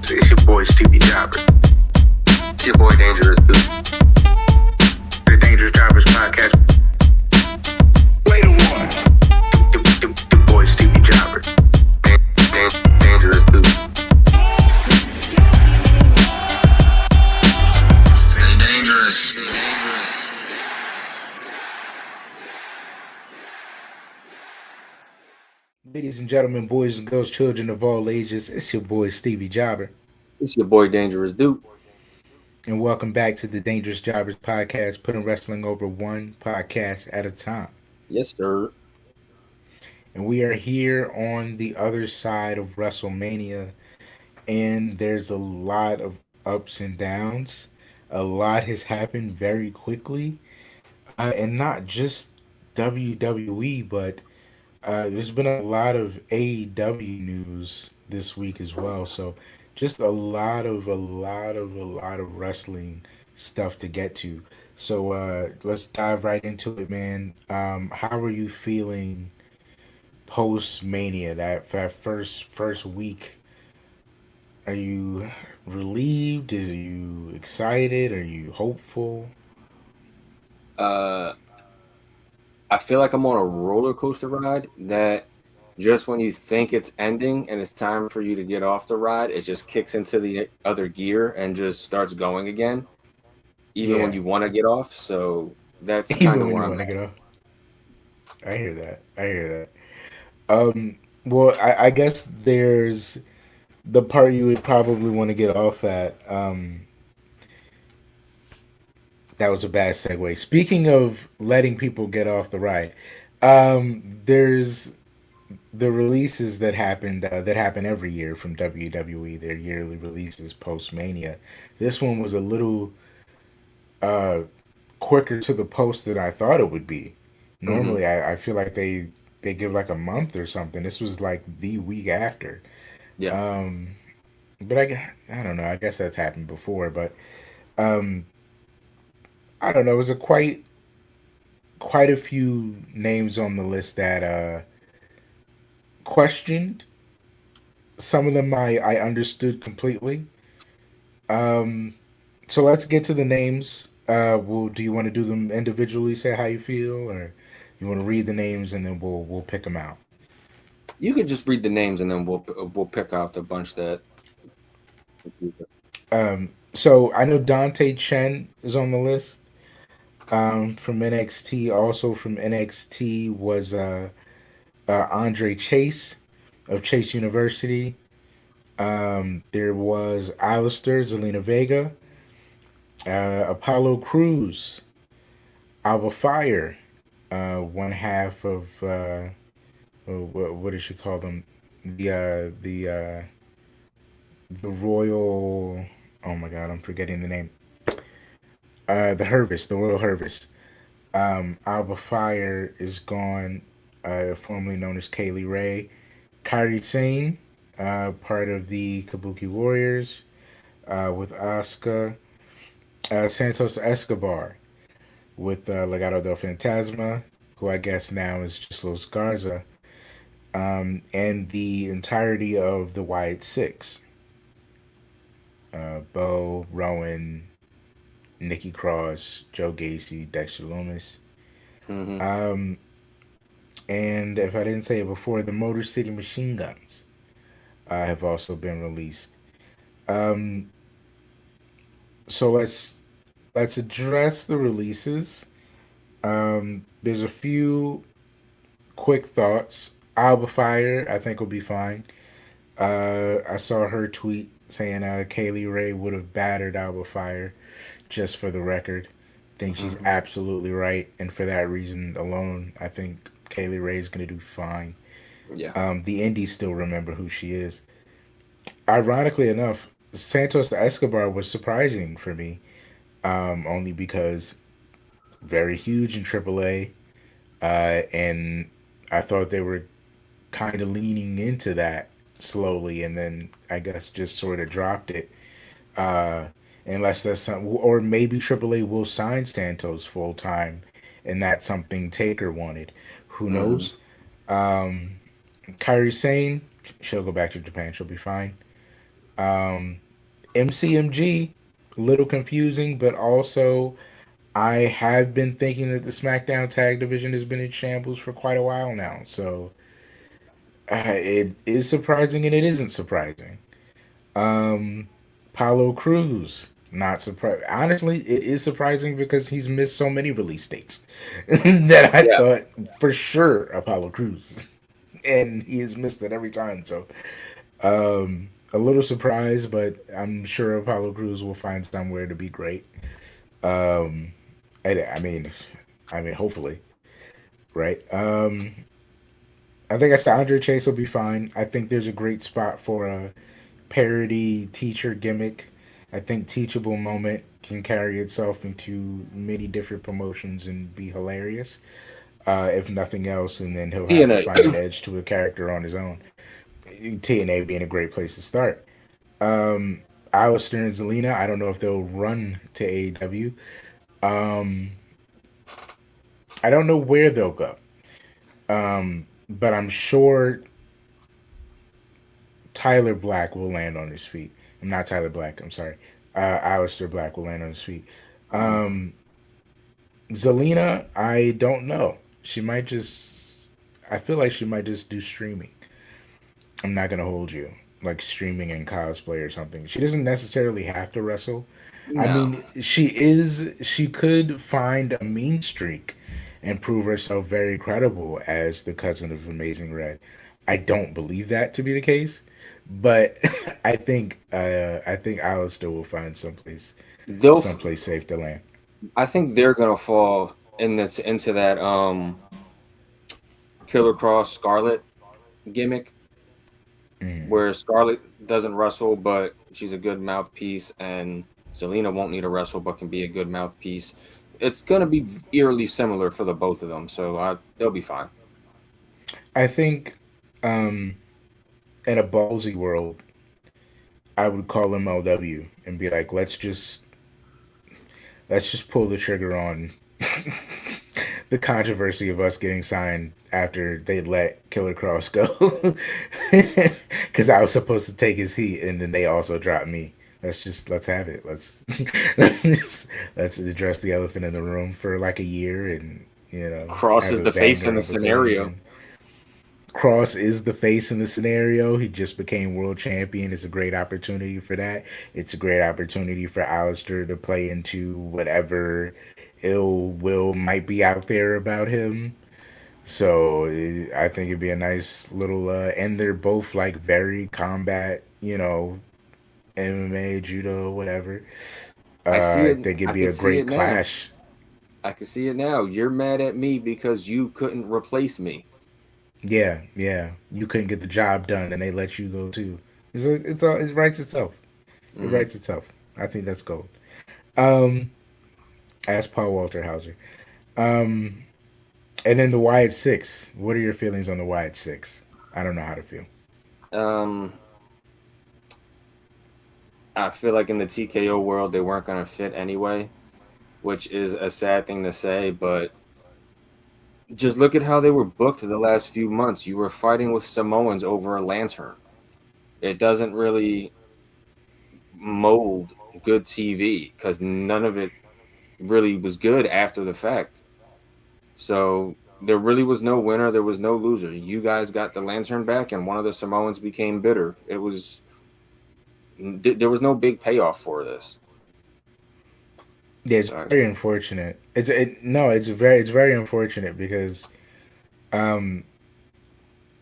It's your boy Stevie Jobber. It's your boy Dangerous Duke. The Dangerous Jobbers podcast. Play the one. The boy Stevie Jobber. Dangerous Duke. Stay dangerous. Ladies and gentlemen, boys and girls, children of all ages, it's your boy Stevie Jobber. It's your boy Dangerous Duke. And welcome back to the Dangerous Jobbers podcast, putting wrestling over one podcast at a time. Yes, sir. And we are here on the other side of Wrestlemania, and there's a lot of ups and downs. A lot has happened very quickly, and not just WWE, but there's been a lot of AEW news this week as well. So just a lot of wrestling stuff to get to. So let's dive right into it, man. How are you feeling post Mania? That first week. Are you relieved? Are you excited? Are you hopeful? I feel like I'm on a roller coaster ride that just when you think it's ending and it's time for you to get off the ride, it just kicks into the other gear and just starts going again, even when you want to get off. So that's kind of where I'm at. Get off. I hear that. Well, I guess there's the part you would probably want to get off at. That was a bad segue. Speaking of letting people get off the ride, there's the releases that happened that happen every year from WWE. Their yearly releases post Mania. This one was a little quicker to the post than I thought it would be. Normally, I feel like they give like a month or something. This was like the week after. Yeah. But I don't know. I guess that's happened before, but I don't know. It was quite a few names on the list that questioned. Some of them I understood completely. So let's get to the names. Do you want to do them individually? Say how you feel, or you want to read the names and then we'll pick them out. You could just read the names and then we'll pick out the bunch that. So I know Dante Chen is on the list. From NXT. Also from NXT was Andre Chase of Chase University. There was Alistair, Zelina Vega, Apollo Crews, Alba Fire, one half of what did she call them? The Royal. Oh my God, I'm forgetting the name. The Royal Harvest. Alba Fire is gone, formerly known as Kaylee Ray. Kairi Sane, part of the Kabuki Warriors, with Asuka. Santos Escobar, with Legado del Fantasma, who I guess now is just Los Garza. And the entirety of the Wyatt Six. Bo, Rowan, Nikki Cross, Joe Gacy, Dexter Lumis. And if I didn't say it before, the Motor City Machine Guns have also been released. So let's address the releases. There's a few quick thoughts. Alba Fire, I think, will be fine. I saw her tweet saying Kaylee Ray would have battered Alba Fire. Just for the record, I think she's absolutely right, and for that reason alone, I think Kaylee Ray is going to do fine. Yeah. The indies still remember who she is. Ironically enough, Santos Escobar was surprising for me, only because very huge in AAA, and I thought they were kind of leaning into that slowly, and then I guess just sort of dropped it. Unless that's something, or maybe AAA will sign Santos full time, and that's something Taker wanted. Who knows? Kairi Sane, she'll go back to Japan. She'll be fine. Um, MCMG, a little confusing, but also I have been thinking that the SmackDown Tag Division has been in shambles for quite a while now. So it is surprising and it isn't surprising. Um, Paulo Cruz, not surprised. Honestly, it is surprising because he's missed so many release dates that I Yeah. thought for sure Apollo Cruz, and he has missed it every time. So, a little surprised, but I'm sure Apollo Cruz will find somewhere to be great. Um, I mean, hopefully, right? I think I said Andre Chase will be fine. I think there's a great spot for a parody teacher gimmick. I think Teachable Moment can carry itself into many different promotions and be hilarious, if nothing else. And then he'll have to TNA. find an edge to a character on his own. TNA being a great place to start. Um, Alistair and Zelina, I don't know if they'll run to AEW. Um, I don't know where they'll go. But I'm sure Tyler Black will land on his feet. I'm not Tyler Black. I'm sorry. Alistair Black will land on his feet. Um, Zelina, I don't know. She might just. I feel like she might just do streaming. I'm not gonna hold you like streaming and cosplay or something. She doesn't necessarily have to wrestle. I No. mean, she is. She could find a mean streak and prove herself very credible as the cousin of Amazing Red. I don't believe that to be the case, but I think Alistair will find They'll. someplace safe to land. I think they're gonna fall into that Killer Cross Scarlet gimmick, Mm. where Scarlet doesn't wrestle, but she's a good mouthpiece, and Selena won't need a wrestle, but can be a good mouthpiece. It's gonna be eerily similar for the both of them, so they'll be fine. I think um, in a ballsy world, I would call MLW and be like, let's just pull the trigger on the controversy of us getting signed after they let Killer Cross go, because I was supposed to take his heat and then they also dropped me. Let's have it. Let's address the elephant in the room for like a year and Cross have is a the face banger in the of a thing. scenario. And Cross is the face in the scenario. He just became world champion. It's a great opportunity for that. It's a great opportunity for Alistair to play into whatever ill will might be out there about him. So I think it'd be a nice little, and they're both like very combat, MMA, judo, whatever. I see I it. think it'd I be can a see it great now. clash. I can see it now. You're mad at me because you couldn't replace me. Yeah, yeah. You couldn't get the job done, and they let you go too. It writes itself. It Hmm. writes itself. I think that's gold. Um, ask Paul Walter Hauser. Um, and then the Wyatt Six. What are your feelings on the Wyatt Six? I don't know how to feel. Um, I feel like in the TKO world they weren't gonna fit anyway, which is a sad thing to say, but just look at how they were booked the last few months. You were fighting with Samoans over a lantern. It doesn't really mold good TV because none of it really was good after the fact. So there really was no winner. There was no loser. You guys got the lantern back, and one of the Samoans became bitter. There was no big payoff for this. Yeah, it's So very unfortunate. It's very unfortunate because, um,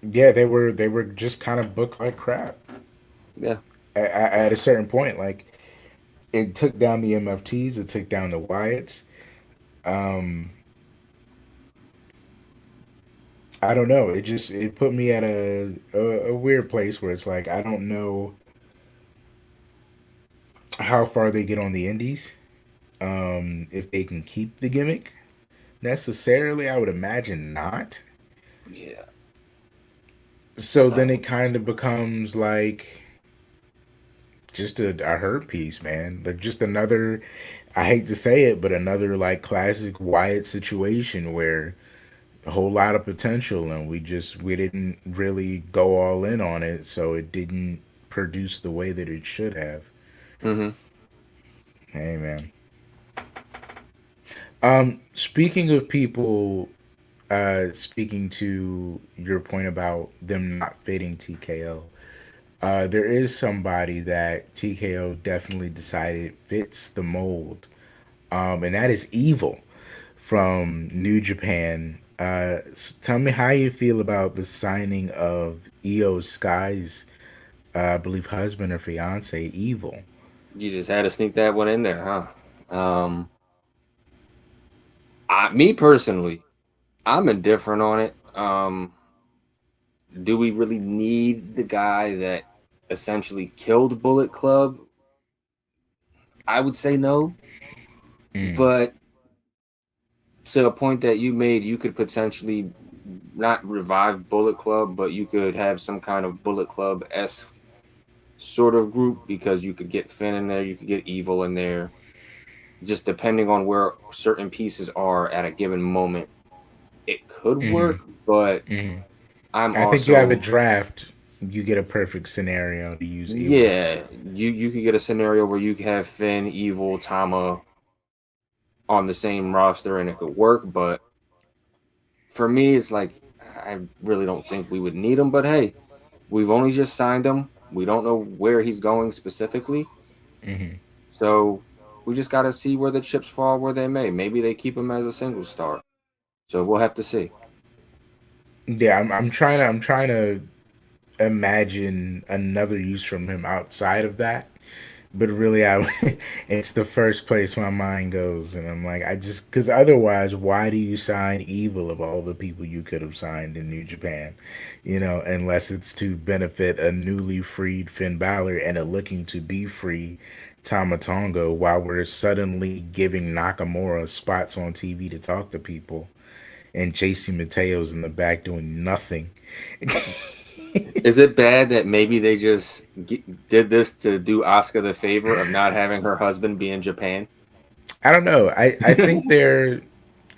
yeah, they were just kind of booked like crap yeah, at a certain point. Like it took down the MFTs, it took down the Wyatts. Um, I don't know. It put me at a weird place where it's like I don't know how far they get on the Indies. If they can keep the gimmick necessarily, I would imagine not. yeah, So that then it would be kind of becomes like just a hurt piece, man. Like just another. I hate to say it, but another like classic Wyatt situation where a whole lot of potential and we didn't really go all in on it, so it didn't produced the way that it should have. Mm-hmm. Hey, man. Speaking of people, speaking to your point about them not fitting TKO, there is somebody that TKO definitely decided fits the mold, and that is Evil from New Japan. Tell me how you feel about the signing of Io Sky's, I believe, husband or fiance, Evil. You just had to sneak that one in there, huh? Me personally, I'm indifferent on it. Do we really need the guy that essentially killed Bullet Club? I would say no, Mm. but to a point that you made, you could potentially not revive Bullet Club, but you could have some kind of Bullet Club-esque sort of group, because you could get Finn in there, you could get Evil in there, just depending on where certain pieces are at a given moment. It could Mm-hmm. work, but Mm-hmm. I'm I think you have a also, draft. You get a perfect scenario to use Evil. yeah, you could get a scenario where you could have Finn, Evil, Tama on the same roster and it could work, but for me, it's like, I really don't think we would need him, but hey, we've only just signed him. We don't know where he's going specifically. Mm-hmm. So we just got to see where the chips fall where they may. Maybe they keep him as a single star. So we'll have to see. Yeah, I'm trying to imagine another use from him outside of that. But really, it's the first place my mind goes, and I'm like, because otherwise, why do you sign Evil of all the people you could have signed in New Japan? Unless it's to benefit a newly freed Finn Balor and a looking to be free Tama Tonga, while we're suddenly giving Nakamura spots on TV to talk to people, and JC Mateo's in the back doing nothing. Is it bad that maybe they just did this to do Asuka the favor of not having her husband be in Japan? I don't know. I think they're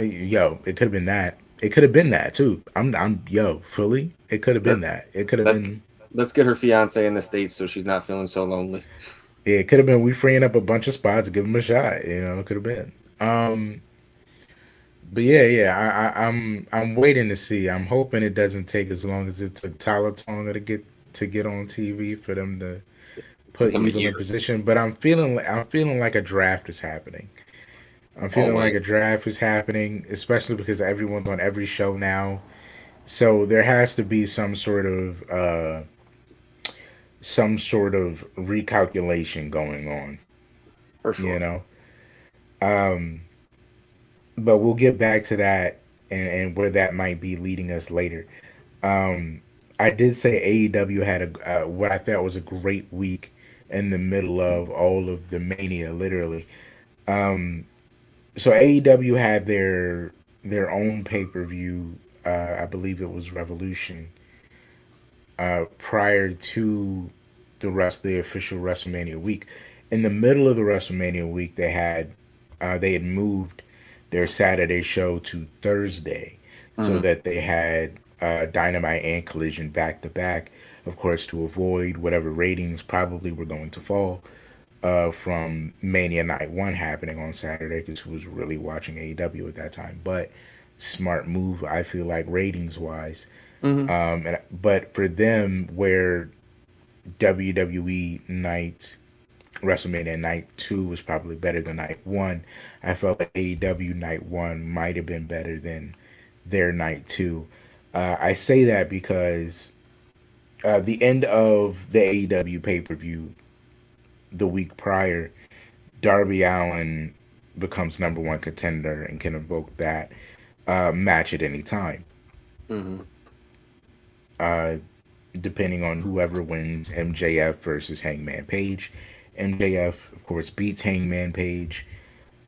it could have been that. It could have been that too. Fully. It could have been that. It could have let's been. let's get her fiance in the States so she's not feeling so lonely. Yeah, it could have been. We freeing up a bunch of spots, give them a shot. It could have been. But I'm waiting to see. I'm hoping it doesn't take as long as it took Tyler Tonga to get on TV for them to put Them a Evil year. in position. But I'm feeling like a draft is happening. I'm feeling like Always. a draft is happening, especially because everyone's on every show now. So there has to be some sort of recalculation going on, For sure. Um, but we'll get back to that and where that might be leading us later. I did say AEW had what I thought was a great week in the middle of all of the Mania, literally. So AEW had their own pay per view. I believe it was Revolution. Prior to the official WrestleMania week, in the middle of the WrestleMania week, they had moved their Saturday show to Thursday, so Mm-hmm. that they had Dynamite and Collision back to back, of course, to avoid whatever ratings probably were going to fall from Mania Night 1 happening on Saturday, because who was really watching AEW at that time. But smart move, I feel like, ratings wise. Mm-hmm. But for them, where WWE night, WrestleMania Night 2 was probably better than Night 1, I felt like AEW Night 1 might have been better than their Night 2. I say that because the end of the AEW pay per view the week prior, Darby Allin becomes number one contender and can invoke that match at any time. Mm-hmm. Depending on whoever wins, MJF versus Hangman Page. MJF, of course, beats Hangman Page.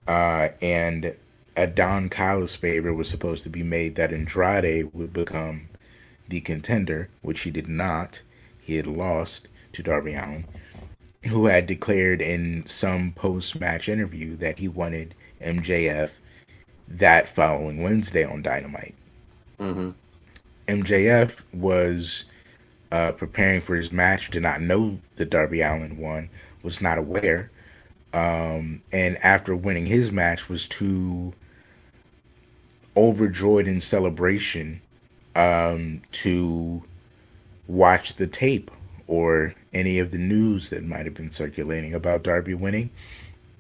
And a Don Callis favor was supposed to be made that Andrade would become the contender, which he did not. He had lost to Darby Allin, who had declared in some post-match interview that he wanted MJF that following Wednesday on Dynamite. Mm-hmm. MJF was preparing for his match, did not know that Darby Allin won, was not aware. And after winning his match, was too overjoyed in celebration to watch the tape or any of the news that might have been circulating about Darby winning,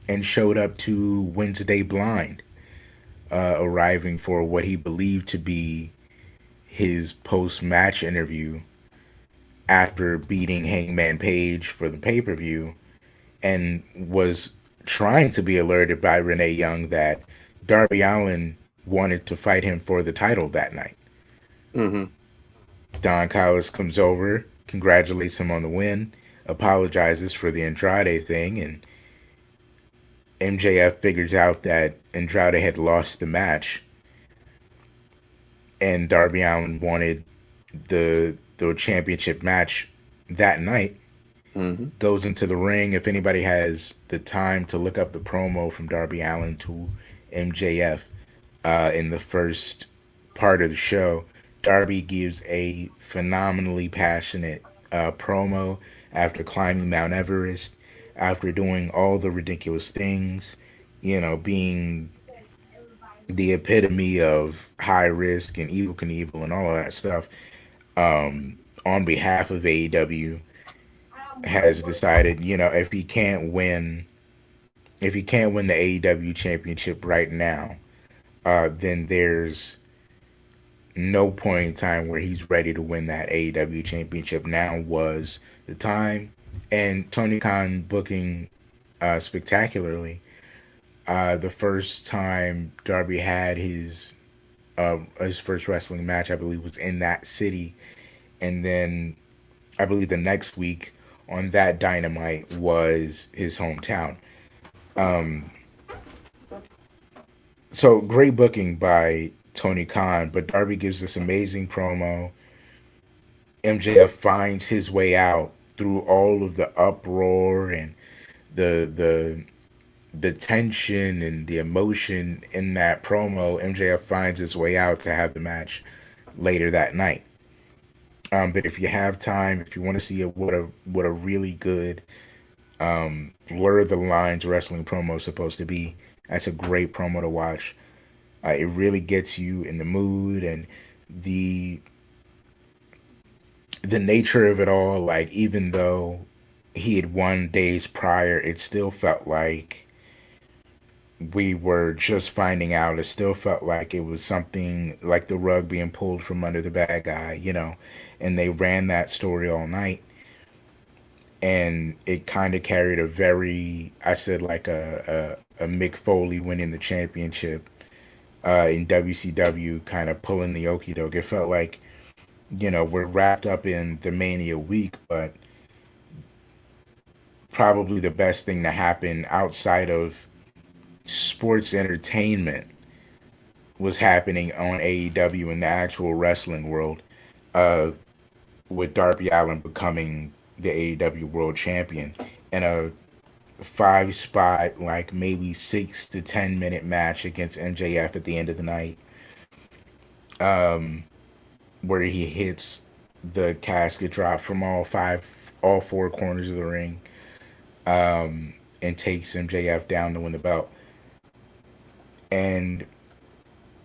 and showed up to Wednesday blind, arriving for what he believed to be his post-match interview after beating Hangman Page for the pay-per-view, and was trying to be alerted by Renee Young that Darby Allin wanted to fight him for the title that night. Mm-hmm. Don Callis comes over, congratulates him on the win, apologizes for the Andrade thing, and MJF figures out that Andrade had lost the match, and Darby Allin wanted the championship match that night. Mm-hmm. Goes into the ring. If anybody has the time to look up the promo from Darby Allin to MJF in the first part of the show, Darby gives a phenomenally passionate promo after climbing Mount Everest, after doing all the ridiculous things, being the epitome of high risk and Evil Knievel and all of that stuff. On behalf of AEW, has decided, if he can't win the AEW championship right now, then there's no point in time where he's ready to win that AEW championship. Now was the time. And Tony Khan booking spectacularly. The first time Darby had his first wrestling match, I believe, was in that city. And then I believe the next week on that Dynamite was his hometown. So great booking by Tony Khan, but Darby gives this amazing promo. MJF finds his way out through all of the uproar and the tension and the emotion in that promo. MJF finds his way out to have the match later that night. But if you have time, if you want to see what a really good blur the lines wrestling promo is supposed to be, that's a great promo to watch. It really gets you in the mood, and the nature of it all. Like, even though he had won days prior, it still felt like we were just finding out. It still felt like it was something like the rug being pulled from under the bad guy, and they ran that story all night. And it kind of carried a very, I said, like a Mick Foley winning the championship in WCW, kind of pulling the okie doke. It felt like, we're wrapped up in the Mania week, but probably the best thing to happen outside of sports entertainment was happening on AEW in the actual wrestling world, with Darby Allin becoming the AEW World Champion in a 5-spot, like maybe 6 to 10 minute match against MJF at the end of the night, where he hits the casket drop from all 4 corners of the ring, and takes MJF down to win the belt. And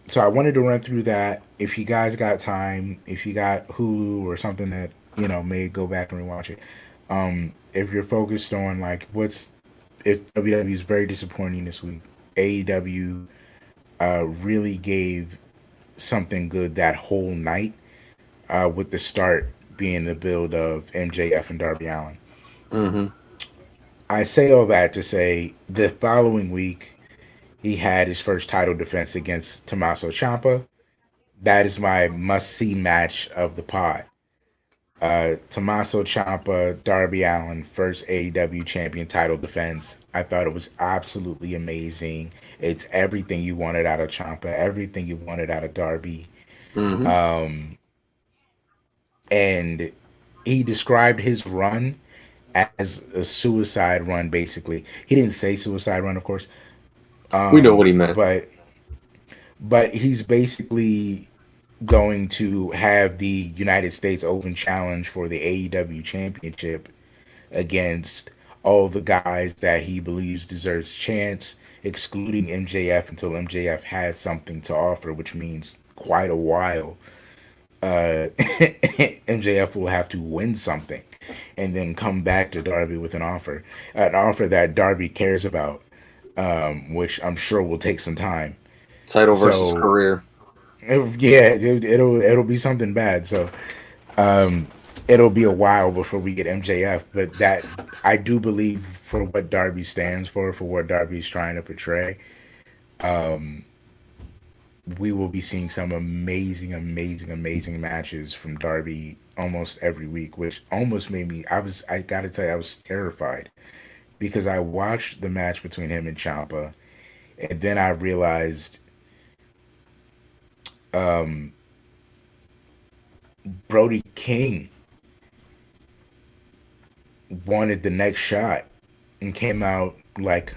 so I wanted to run through that. If you guys got time, if you got Hulu or something that, may go back and rewatch it. If you're focused on, like, if WWE is very disappointing this week, AEW really gave something good that whole night, with the start being the build of MJF and Darby Allin. Mm-hmm. I say all that to say the following week, he had his first title defense against Tommaso Ciampa. That is my must-see match of the pod. Tommaso Ciampa, Darby Allin, first AEW champion title defense. I thought it was absolutely amazing. It's everything you wanted out of Ciampa, everything you wanted out of Darby. Mm-hmm. And he described his run as a suicide run, basically. He didn't say suicide run, of course. We know what he meant. But he's basically going to have the United States Open Challenge for the AEW Championship against all the guys that he believes deserves a chance, excluding MJF until MJF has something to offer, which means quite a while. MJF will have to win something and then come back to Darby with an offer that Darby cares about, which I'm sure will take some time. Title versus So career. it'll be something bad. So it'll be a while before we get MJF, but that I do believe for what Darby stands for what Darby's trying to portray, we will be seeing some amazing matches from Darby almost every week, which almost made me. I gotta tell you, I was terrified because I watched the match between him and Ciampa, and then I realized Brody King wanted the next shot and came out like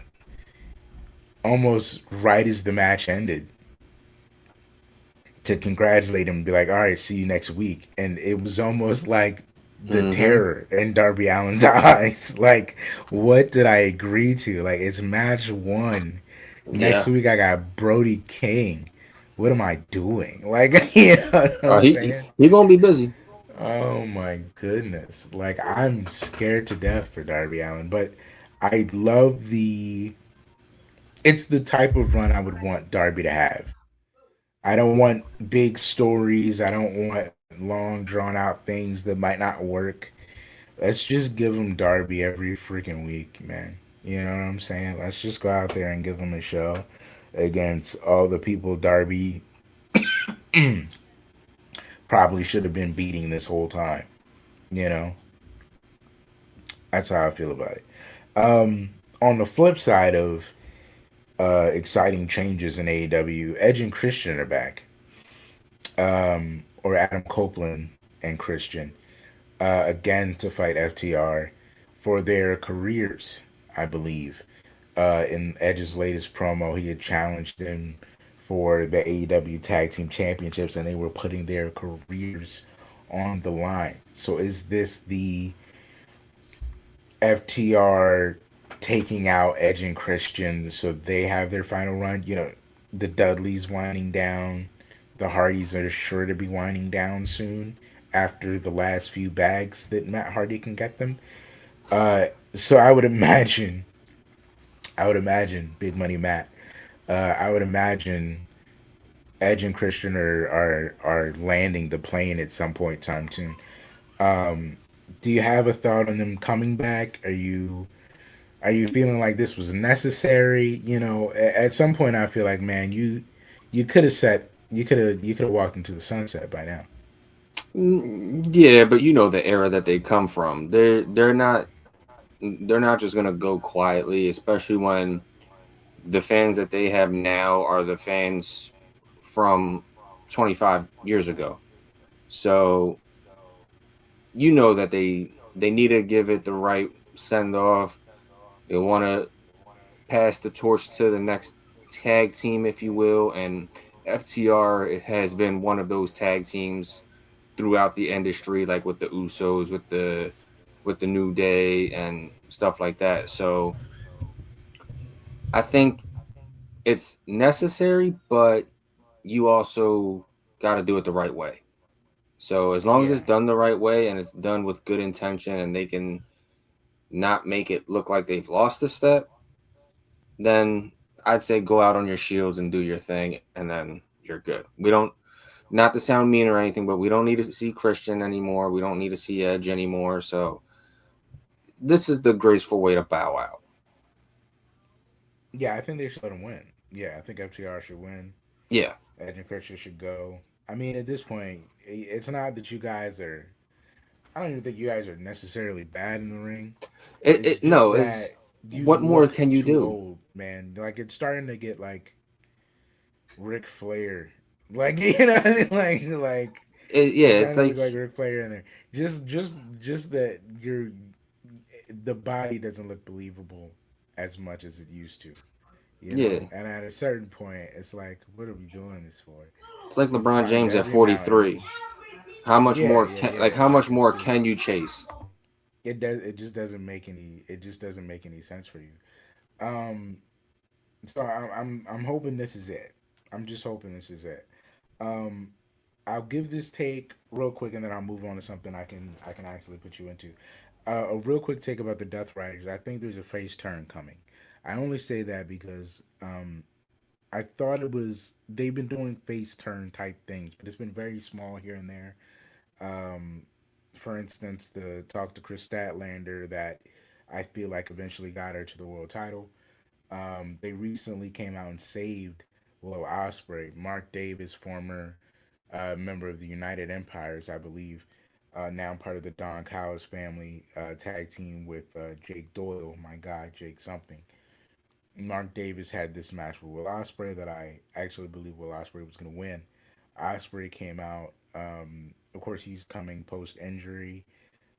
almost right as the match ended to congratulate him and be like, all right, see you next week. And it was almost like the terror in Darby Allin's eyes. Like, what did I agree to? Like, it's match one. Next Yeah. week, I got Brody King. What am I doing? Like, you know what I'm saying? He gonna be busy. Oh my goodness. Like, I'm scared to death for Darby Allin, but I love it's the type of run I would want Darby to have. I don't want big stories. I don't want long drawn out things that might not work. Let's just give him Darby every freaking week, man. You know what I'm saying? Let's just go out there and give him a show against all the people Darby probably should have been beating this whole time. You know? That's how I feel about it. On the flip side of exciting changes in AEW, Edge and Christian are back. Or Adam Copeland and Christian, again to fight FTR for their careers, I believe. In Edge's latest promo, he had challenged them for the AEW Tag Team Championships, and they were putting their careers on the line. So is this the FTR taking out Edge and Christian so they have their final run? You know, the Dudleys winding down. The Hardys are sure to be winding down soon after the last few bags that Matt Hardy can get them. So I would imagine, Big Money Matt, I would imagine Edge and Christian are landing the plane at some point in time soon. Do you have a thought on them coming back? Are you feeling like this was necessary? You know, at some point I feel like, man, you could have you could have walked into the sunset by now. Yeah, but you know the era that they come from. They're not just gonna go quietly, especially when the fans that they have now are the fans from 25 years ago. So you know that they need to give it the right send off. They want to pass the torch to the next tag team, if you will, and FTR has been one of those tag teams throughout the industry, like with the Usos, with the New Day and stuff like that. So I think it's necessary, but you also got to do it the right way. So as long as Yeah. it's done the right way and it's done with good intention and they can not make it look like they've lost a step, then I'd say go out on your shields and do your thing, and then you're good. We don't, not to sound mean or anything, but we don't need to see Christian anymore. We don't need to see Edge anymore. So this is the graceful way to bow out. Yeah, I think they should let him win. Yeah, I think FTR should win. Yeah. Edge and Christian should go. I mean, at this point, it's not that you guys are. I don't even think you guys are necessarily bad in the ring. It's just No, that it's you what more look can you too do? old, man. Like it's starting to get like Ric Flair. Like you know, what I mean? Like Yeah, it's it's starting to like look like Ric Flair in there. Just that the body doesn't look believable as much as it used to. You yeah, know, and at a certain point, it's like, what are we doing this for? It's like LeBron Fight James at every now and then. 43. How much Yeah, more yeah, can yeah. how much It's more just can you chase? it does. It just doesn't make any. It just doesn't make any sense for you. Um. So I'm hoping this is it. I'm just hoping this is it. Um. I'll give this take real quick, and then I'll move on to something I can actually put you into. A real quick take about the Death Riders. I think there's a face turn coming. I only say that because I thought it was they've been doing face turn type things, but it's been very small here and there. Um, for instance, the talk to Chris Statlander that I feel like eventually got her to the world title. They recently came out and saved Will Ospreay, Mark Davis, former member of the United Empires, I believe, now part of the Don Callis family tag team with Jake Doyle, my guy, Jake something. Mark Davis had this match with Will Ospreay that I actually believe Will Ospreay was going to win. Ospreay came out. Of course, he's coming post injury,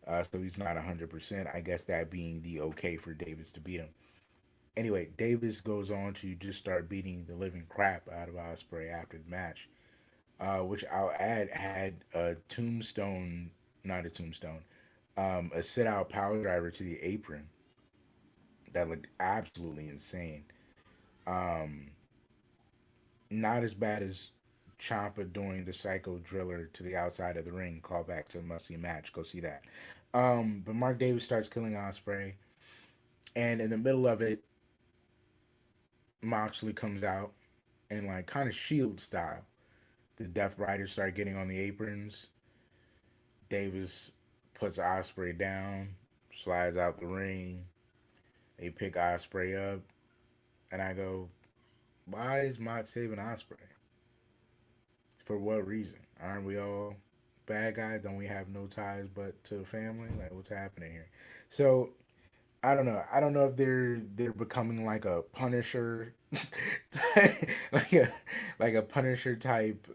so he's not 100%. I guess that being the okay for Davis to beat him. Anyway, Davis goes on to just start beating the living crap out of Ospreay after the match, which I'll add had a tombstone, not a tombstone, a sit out power driver to the apron that looked absolutely insane. Um, Not as bad as Ciampa doing the Psycho Driller to the outside of the ring. Call back to the must see match. Go see that. But Mark Davis starts killing Ospreay, and in the middle of it, Moxley comes out and like kind of Shield style. The Death Riders start getting on the aprons. Davis puts Ospreay down, slides out the ring. They pick Ospreay up, and I go, "Why is Mox saving Ospreay? For what reason? Aren't we all bad guys? Don't we have no ties but to the family? Like, what's happening here?" So I don't know. I don't know if they're becoming like a Punisher, like a Punisher type,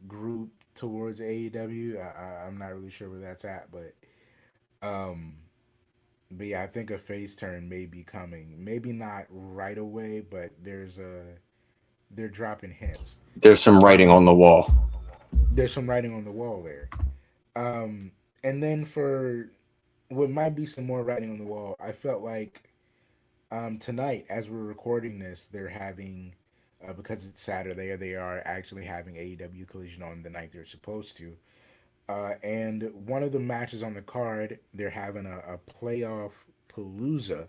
group towards AEW. I'm not really sure where that's at, um, but yeah, I think a face turn may be coming. Maybe not right away, but they're dropping hints. There's some writing on Um, the wall. there's some writing on the wall there. Um, and then for what might be some more writing on the wall, I felt like tonight, as we're recording this, they're having because it's Saturday, they are actually having AEW Collision on the night they're supposed to. And one of the matches on the card, they're having a playoff palooza,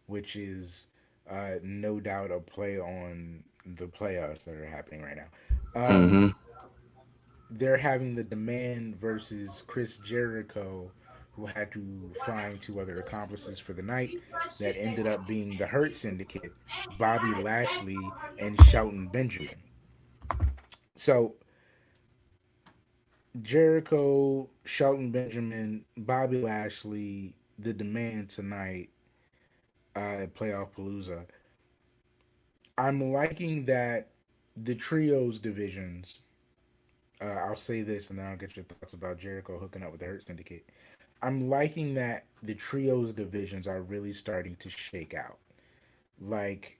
which is no doubt a play on the playoffs that are happening right now. Mm-hmm. They're having the Demand versus Chris Jericho, who had to find two other accomplices for the night that ended up being the Hurt Syndicate, Bobby Lashley and Shelton Benjamin. So Jericho, Shelton Benjamin, Bobby Lashley, the Demand tonight at Playoff Palooza. I'm liking that the trios divisions. I'll say this and then I'll get your thoughts about Jericho hooking up with the Hurt Syndicate. I'm liking that the trios divisions are really starting to shake out. Like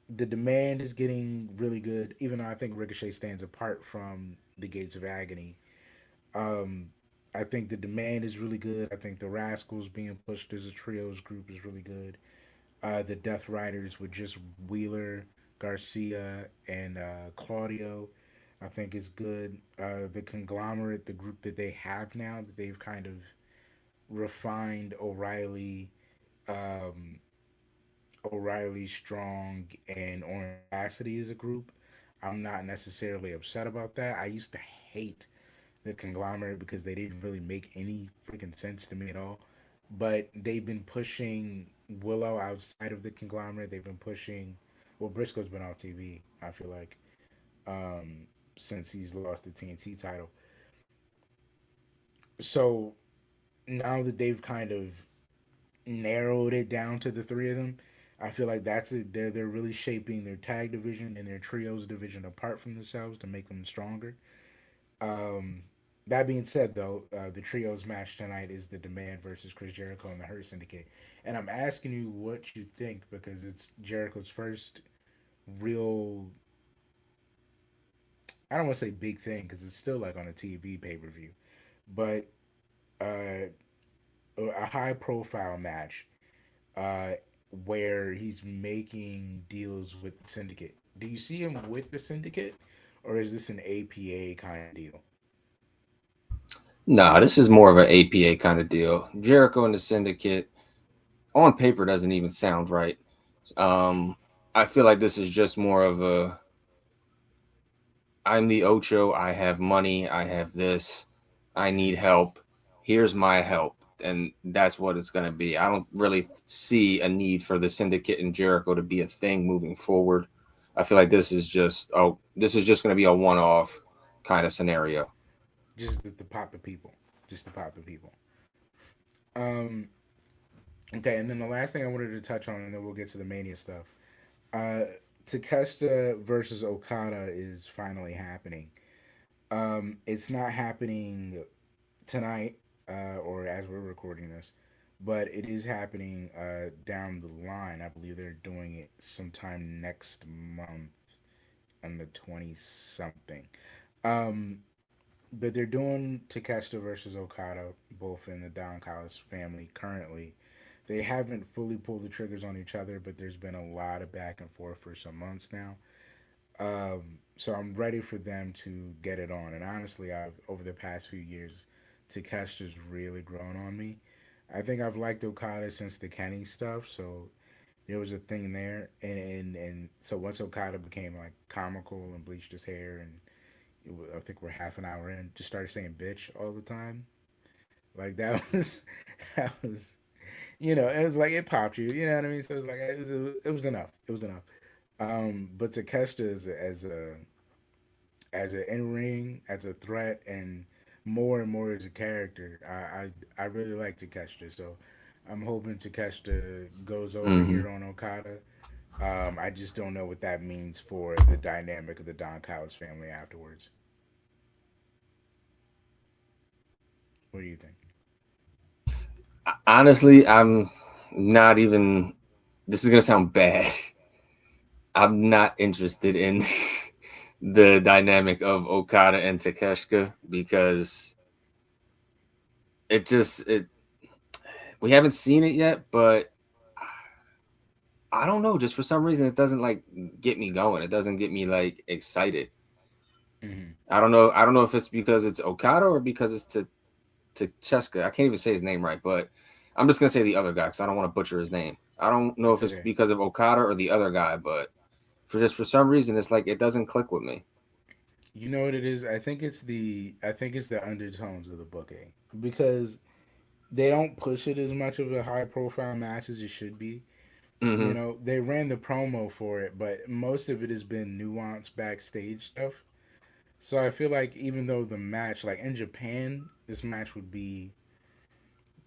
the Demand is getting really good, even though I think Ricochet stands apart from the Gates of Agony. Um, I think the Demand is really good. I think the Rascals being pushed as a trios group is really good. The Death Riders with just Wheeler, Garcia, and Claudio, I think is good. The Conglomerate, the group that they have now, that they've kind of refined um, O'Reilly, Strong, and Orange Cassidy as a group. I'm not necessarily upset about that. I used to hate the Conglomerate because they didn't really make any freaking sense to me at all. But they've been pushing Willow outside of the Conglomerate. They've been pushing. Well, Briscoe's been off TV, I feel like, since he's lost the TNT title. So now that they've kind of narrowed it down to the three of them, I feel like that's it. They're really shaping their tag division and their trios division apart from themselves to make them stronger. Um, that being said, though, the trios match tonight is the Demand versus Chris Jericho and the Hurt Syndicate, and I'm asking you what you think because it's Jericho's first real I don't want to say big thing because it's still like on a TV pay per view, but uh, a high profile match uh, where he's making deals with the syndicate. Do you see him with the syndicate, or is this an APA kind of deal? Nah, this is more of an APA kind of deal. Jericho and the Syndicate on paper doesn't even sound right. Um, I feel like this is just more of a I'm the Ocho, I have money, I have this, I need help. Here's my help. And that's what it's going to be. I don't really see a need for the Syndicate and Jericho to be a thing moving forward. I feel like this is just going to be a one-off kind of scenario. Just to pop the people, just to pop the people. Um, okay, and then the last thing I wanted to touch on, and then we'll get to the Mania stuff. Uh, Takeshita versus Okada is finally happening. It's not happening tonight, or as we're recording this, but it is happening down the line. I believe they're doing it sometime next month on the 20 something. Um, but they're doing Takeshita versus Okada, both in the Don Callis family currently. They haven't fully pulled the triggers on each other, but there's been a lot of back and forth for some months now. So I'm ready for them to get it on. And honestly, I've over the past few years, Takeshita's really grown on me. I think I've liked Okada since the Kenny stuff, so there was a thing there. And so once Okada became like comical and bleached his hair, and I think we're half an hour in, just started saying bitch all the time. Like that was that was it was like it popped you, you know what I mean? So it was like it was enough. It was enough. But Takeshita as an in ring, as a threat, and more as a character. I really like Takeshita, so I'm hoping Takeshita goes over Mm-hmm. here on Okada. I just don't know what that means for the dynamic of the Don Callis family afterwards. What do you think? Honestly, I'm not even. This is gonna sound bad. I'm not interested in the dynamic of Okada and Takeshita because it we haven't seen it yet, but I don't know. Just for some reason, it doesn't like get me going. It doesn't get me like excited. Mm-hmm. I don't know. I don't know if it's because it's Okada or because it's to Cheska. I can't even say his name right, but I'm just gonna say the other guy because I don't want to butcher his name. I don't know It's if it's okay. because of Okada or the other guy, but for some reason, it's like it doesn't click with me. You know what it is? I think it's the undertones of the booking because they don't push it as much of a high profile match as it should be. Mm-hmm. They ran the promo for it, but most of it has been nuanced backstage stuff. So I feel like even though the match, like in Japan, this match would be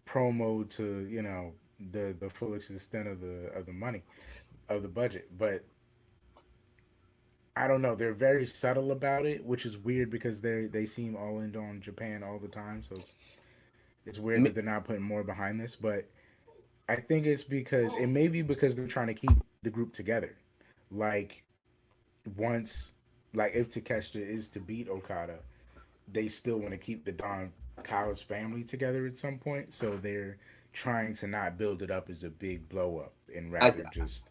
promo to the full extent of the money of the budget, but I don't know. They're very subtle about it, which is weird because they seem all in on Japan all the time. So it's weird that they're not putting more behind this, but I think it's because it may be because they're trying to keep the group together. Like once, like if Takeshita is to beat Okada, they still want to keep the Don Callis family together at some point. So they're trying to not build it up as a big blow up and I rather just.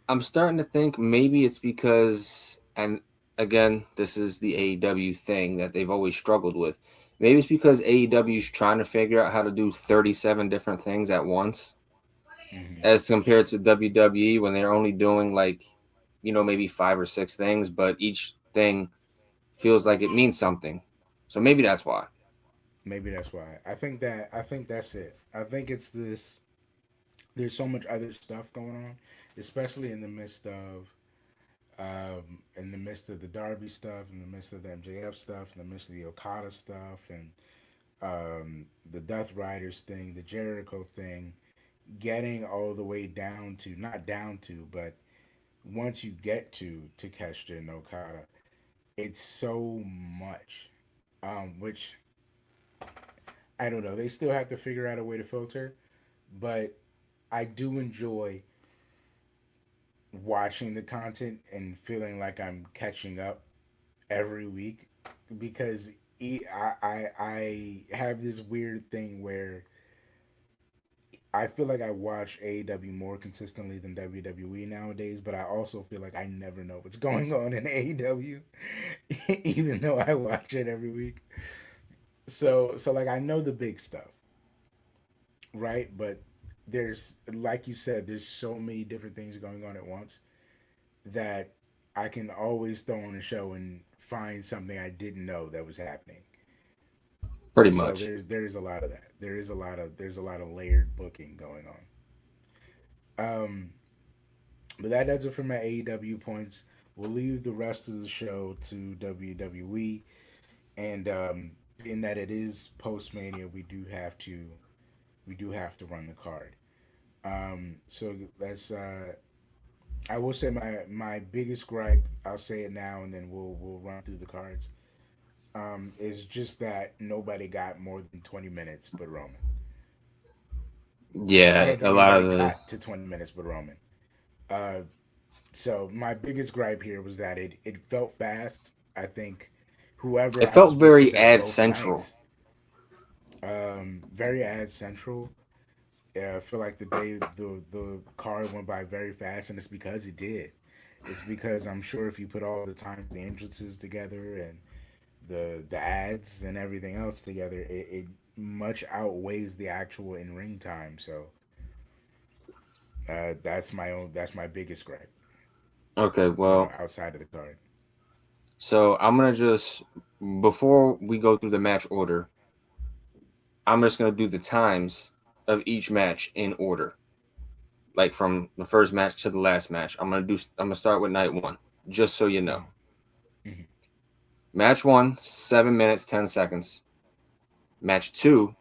I'm starting to think maybe it's because, and again, this is the AEW thing that they've always struggled with. Maybe it's because AEW is trying to figure out how to do 37 different things at once, Mhm. as compared to WWE when they're only doing like, maybe 5 or 6 things, but each thing feels like it means something. So maybe that's why. Maybe that's why. I think that's it. I think it's this. There's so much other stuff going on, especially in the midst of the Darby stuff, in the midst of the MJF stuff, in the midst of the Okada stuff, and the Death Riders thing, the Jericho thing, getting all the way down to not down to, but once you get to Takeshita and Okada, it's so much, which I don't know. They still have to figure out a way to filter, but I do enjoy watching the content and feeling like I'm catching up every week because I have this weird thing where I feel like I watch AEW more consistently than WWE nowadays, but I also feel like I never know what's going on in AEW, even though I watch it every week. So like I know the big stuff, right? But there's like you said, there's so many different things going on at once that I can always throw on a show and find something I didn't know that was happening. Pretty So much. there's a lot of that. There's a lot of layered booking going on. But that does it for my AEW points. We'll leave the rest of the show to WWE, and in that it is post Mania, we do have to run the card. So let's. I will say my biggest gripe. I'll say it now, and then we'll run through the cards. Is just that nobody got more than 20 minutes, but Roman. I Yeah, don't a think lot of anybody the. got to 20 minutes, but Roman. Uh, so my biggest gripe here was that it felt fast. I think whoever It I was felt with very at ad both central. nights, very ad central. Yeah, I feel like the card went by very fast, and it's because it did. It's because I'm sure if you put all the time the entrances together and the ads and everything else together, it much outweighs the actual in ring time. So that's my biggest gripe. Okay, well, Outside of the card. so I'm gonna just before we go through the match order, I'm just gonna do the times of each match in order, like from the first match to the last match. I'm gonna start with night one, just so you know. Mm-hmm. Match one, 7 minutes 10 seconds. Match two,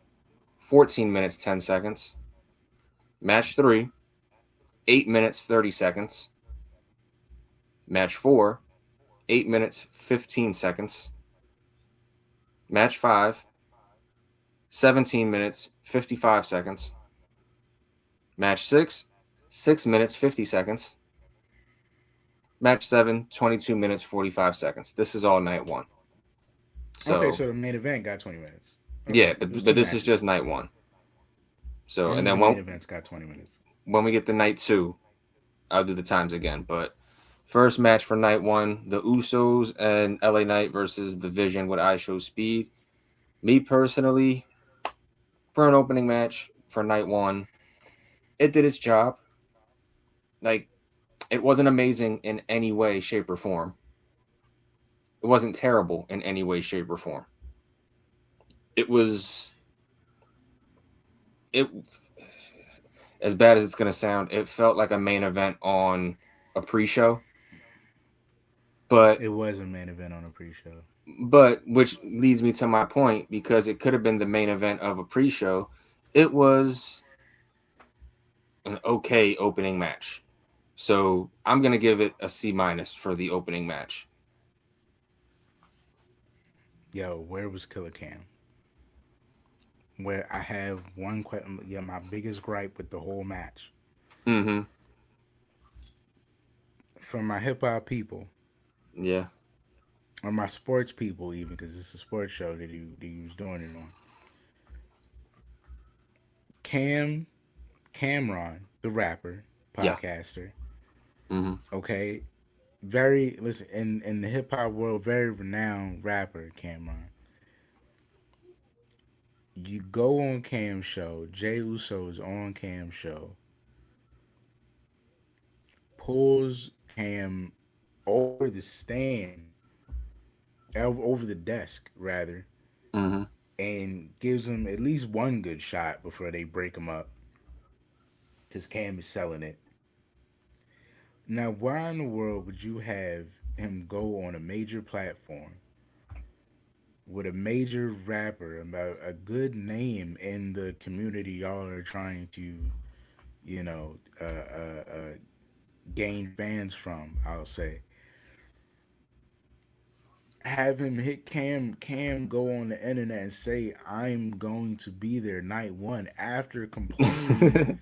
14 minutes 10 seconds. Match three, 8 minutes 30 seconds. Match four, 8 minutes 15 seconds. Match five, 17 minutes 55 seconds. Match six, 6 minutes 50 seconds. Match seven, 22 minutes 45 seconds. This is all night one. Okay, So so the main event got 20 minutes. Okay, yeah, there's but two this is matches. just night one. So and Only the then main events got 20 minutes. when we get to night two, I'll do the times again. But first match for night one, the Usos and LA Knight versus the Vision with I Show Speed. Me personally, for an opening match for night one, it did its job. Like, it wasn't amazing in any way, shape, or form. It wasn't terrible in any way, shape, or form. It was it as bad as it's gonna sound. It felt like a main event on a pre-show, but It was a main event on a pre-show. which leads me to my point because it could have been the main event of a pre-show. It was an okay opening match, so I'm gonna give it a C minus for the opening match. Yo, where was Killer Cam? Where I have one question. Yeah, my biggest gripe with the whole match Mm-hmm. from my hip hop people Yeah. or my sports people, even because it's a sports show that he was doing it on. Cameron, the rapper, Yeah. podcaster. Mm-hmm. Okay, very listen in the hip hop world, very renowned rapper Cameron. You go on Cam show, Jay Uso is on Cam show, pulls Cam over the stand, over the desk rather, Mm-hmm. and gives him at least one good shot before they break him up, because Cam is selling it. Now, why in the world would you have him go on a major platform with a major rapper about a good name in the community y'all are trying to, you know, gain fans from? I'll say. Have him hit Cam go on the internet and say I'm going to be there night one after complaining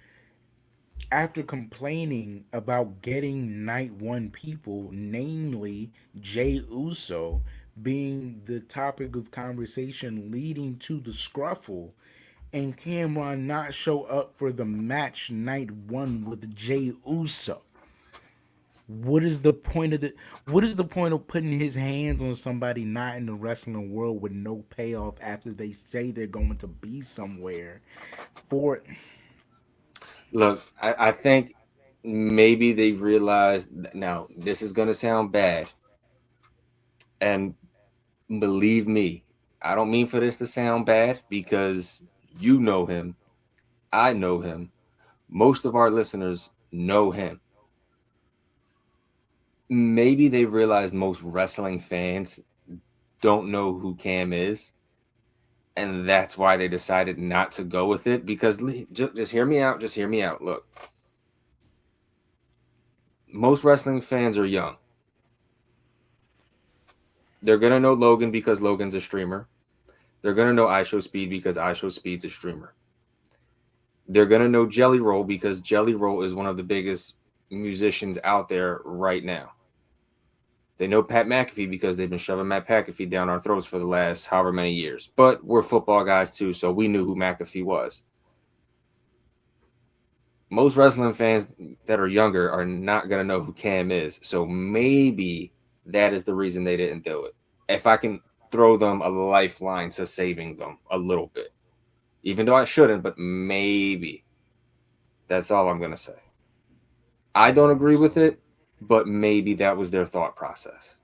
after complaining about getting night one people, namely Jay Uso, being the topic of conversation leading to the scruffle, and Cameron not show up for the match night one with Jay Uso. What is the point of the what is the point of putting his hands on somebody not in the wrestling world with no payoff after they say they're going to be somewhere for Look, I think maybe they realized. Now, this is going to sound bad. And believe me, I don't mean for this to sound bad because you know him. I know him. Most of our listeners know him. Maybe they realized most wrestling fans don't know who Cam is. And that's why they decided not to go with it. Because just hear me out. Just hear me out. Look, most wrestling fans are young. They're going to know Logan because Logan's a streamer. They're going to know IShowSpeed because IShowSpeed's a streamer. They're going to know Jelly Roll because Jelly Roll is one of the biggest musicians out there right now. They know Pat McAfee because they've been shoving Matt McAfee down our throats for the last however many years. But we're football guys too, so we knew who McAfee was. Most wrestling fans that are younger are not going to know who Cam is. So maybe that is the reason they didn't do it. If I can throw them a lifeline to saving them a little bit. Even though I shouldn't, but maybe. That's all I'm going to say. I don't agree with it, but maybe that was their thought process.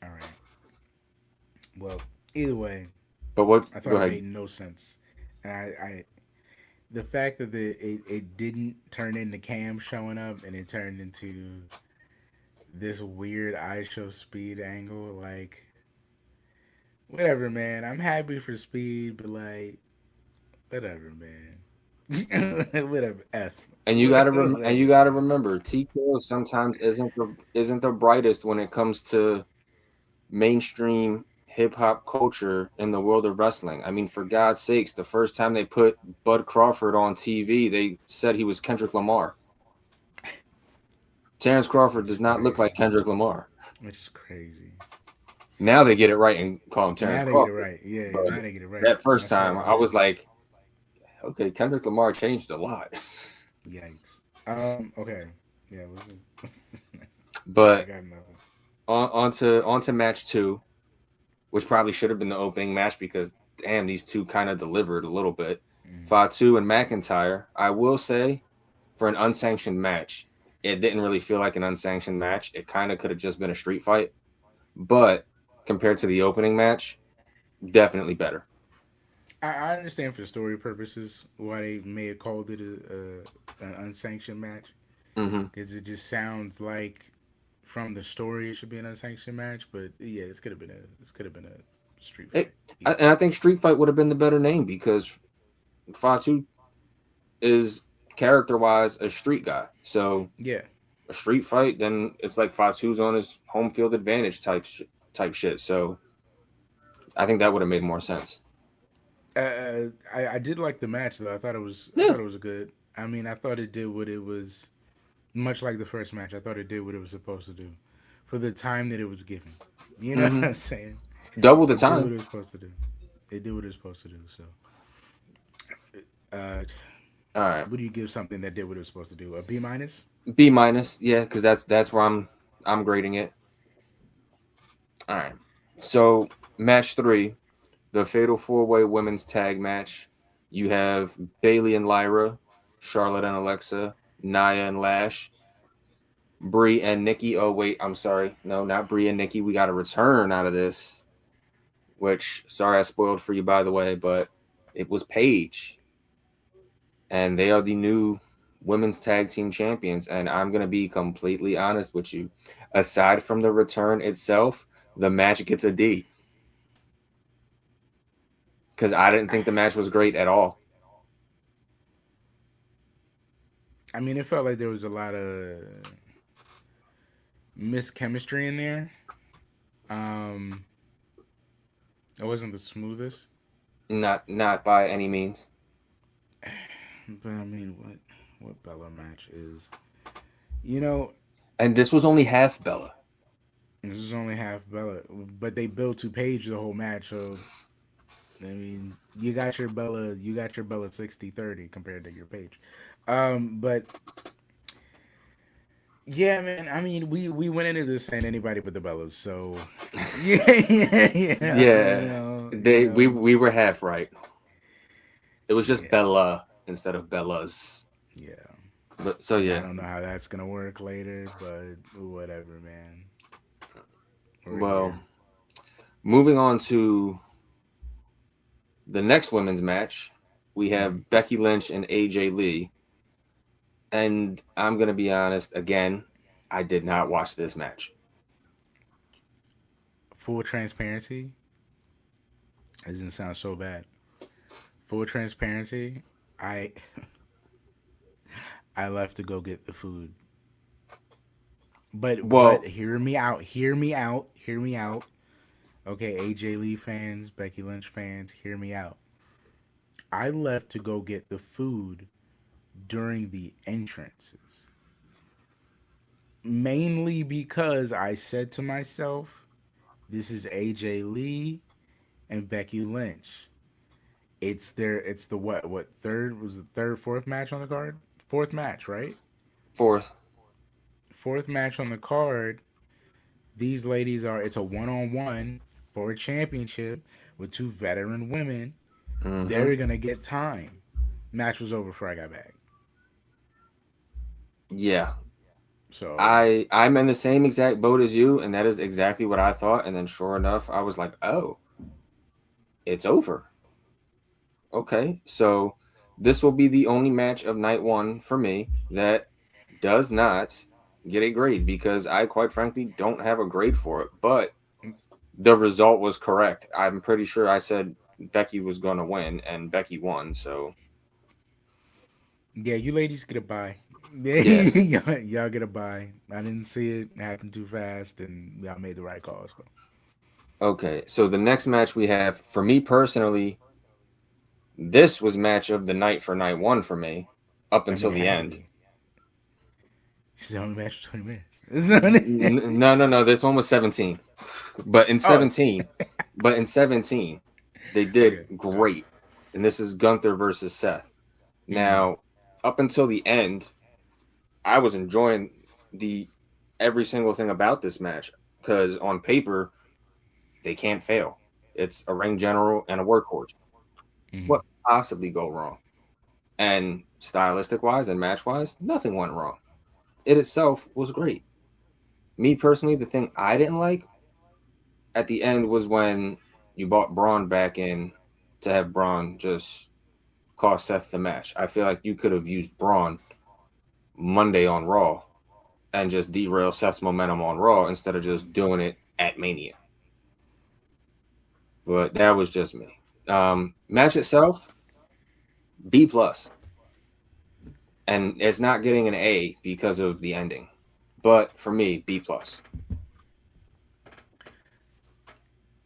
All right. Well, either way, but what I thought it made no sense, and I the fact that it didn't turn into Cam showing up and it turned into this weird IShowSpeed angle, like whatever, man. I'm happy for Speed, but like whatever, man. Whatever. F. And you gotta remember, TKO sometimes isn't the brightest when it comes to mainstream hip hop culture in the world of wrestling. I mean, for God's sakes, the first time they put Bud Crawford on TV, they said he was Kendrick Lamar. Terrence Crawford does not look like Kendrick Lamar. Which is crazy. Now they get it right and call him Terrence Crawford. Now they get it right. Yeah, now they get it right. That first time, I was like, okay, Kendrick Lamar changed a lot. Yikes. Okay. Yeah. But on to match 2, which probably should have been the opening match because damn, these two kind of delivered a little bit. Fatu and McIntyre. I will say, for an unsanctioned match, it didn't really feel like an unsanctioned match. It kind of could have just been a street fight, but compared to the opening match, definitely better. I understand for story purposes why they may have called it an unsanctioned match, because it just sounds like from the story it should be an unsanctioned match. But yeah, this could have been a street fight. And I think street fight would have been the better name because Fatu is character-wise a street guy. So yeah, a street fight, then it's like Fatu's on his home field advantage type shit. So I think that would have made more sense. I did like the match though. I thought it was good. I mean, I thought it did what it was, much like the first match. I thought it did what it was supposed to do for the time that it was given. You know what I'm saying? Double the time. It did what it was supposed to do. It did what it was supposed to do. So, all right. What do you give something that did what it was supposed to do? A B minus? B minus, yeah, because that's where I'm grading it. All right. So match 3. The Fatal 4-Way Women's Tag Match. You have Bayley and Lyra, Charlotte and Alexa, Nia and Lash, Brie and Nikki. Oh, wait, I'm sorry. No, not Brie and Nikki. We got a return out of this, which, sorry I spoiled for you, by the way, but it was Paige. And they are the new Women's Tag Team Champions. And I'm going to be completely honest with you. Aside from the return itself, the match gets a D. Because I didn't think the match was great at all. I mean, it felt like there was a lot of mischemistry in there. It wasn't the smoothest. Not by any means. But I mean, what? what Bella match is. You know, And this was only half Bella. this is only half Bella, but they built to Paige the whole match. So I mean, you got your Bella 60-30 compared to your Paige. But yeah, man. I mean, we went into this saying anybody but the Bellas. So Yeah, we were half right. It was just Yeah. Bella instead of Bellas. Yeah. But so I yeah. don't know how that's gonna work later, but whatever, man. Well, moving on to the next women's match, we have Becky Lynch and AJ Lee. And I'm gonna be honest, again, I did not watch this match. Full transparency. It doesn't sound so bad. Full transparency. I I left to go get the food. But hear me out. Okay, AJ Lee fans, Becky Lynch fans, hear me out. I left to go get the food during the entrances. Mainly because I said to myself, this is AJ Lee and Becky Lynch. It's the fourth match on the card? Fourth match, right? Fourth match on the card. These ladies it's a one-on-one for a championship with two veteran women. Mm-hmm. They're gonna get time. Match was over before I got back. Yeah. So I'm in the same exact boat as you, and that is exactly what I thought. And then sure enough, I was like, oh, it's over. Okay, so this will be the only match of night one for me that does not get a grade because I quite frankly don't have a grade for it. But the result was correct. I'm pretty sure I said Becky was going to win, and Becky won. So yeah, you ladies get a bye. Yeah. y'all get a bye. I didn't see it happen too fast, and y'all made the right call. So. Okay, so the next match we have, for me personally, this was match of the night for night one for me, up until the end. She's only match for 20 minutes. No. This one was 17. But in 17, they did great. And this is Gunther versus Seth. Now, up until the end, I was enjoying every single thing about this match because on paper, they can't fail. It's a ring general and a workhorse. Mm-hmm. What could possibly go wrong? And stylistic wise and match wise, nothing went wrong. It itself was great. Me personally, the thing I didn't like at the end was when you brought Braun back in to have Braun just cost Seth the match. I feel like you could have used Braun Monday on Raw and just derail Seth's momentum on Raw instead of just doing it at Mania. But that was just me. Match itself, B+. And it's not getting an A because of the ending. But for me, B+.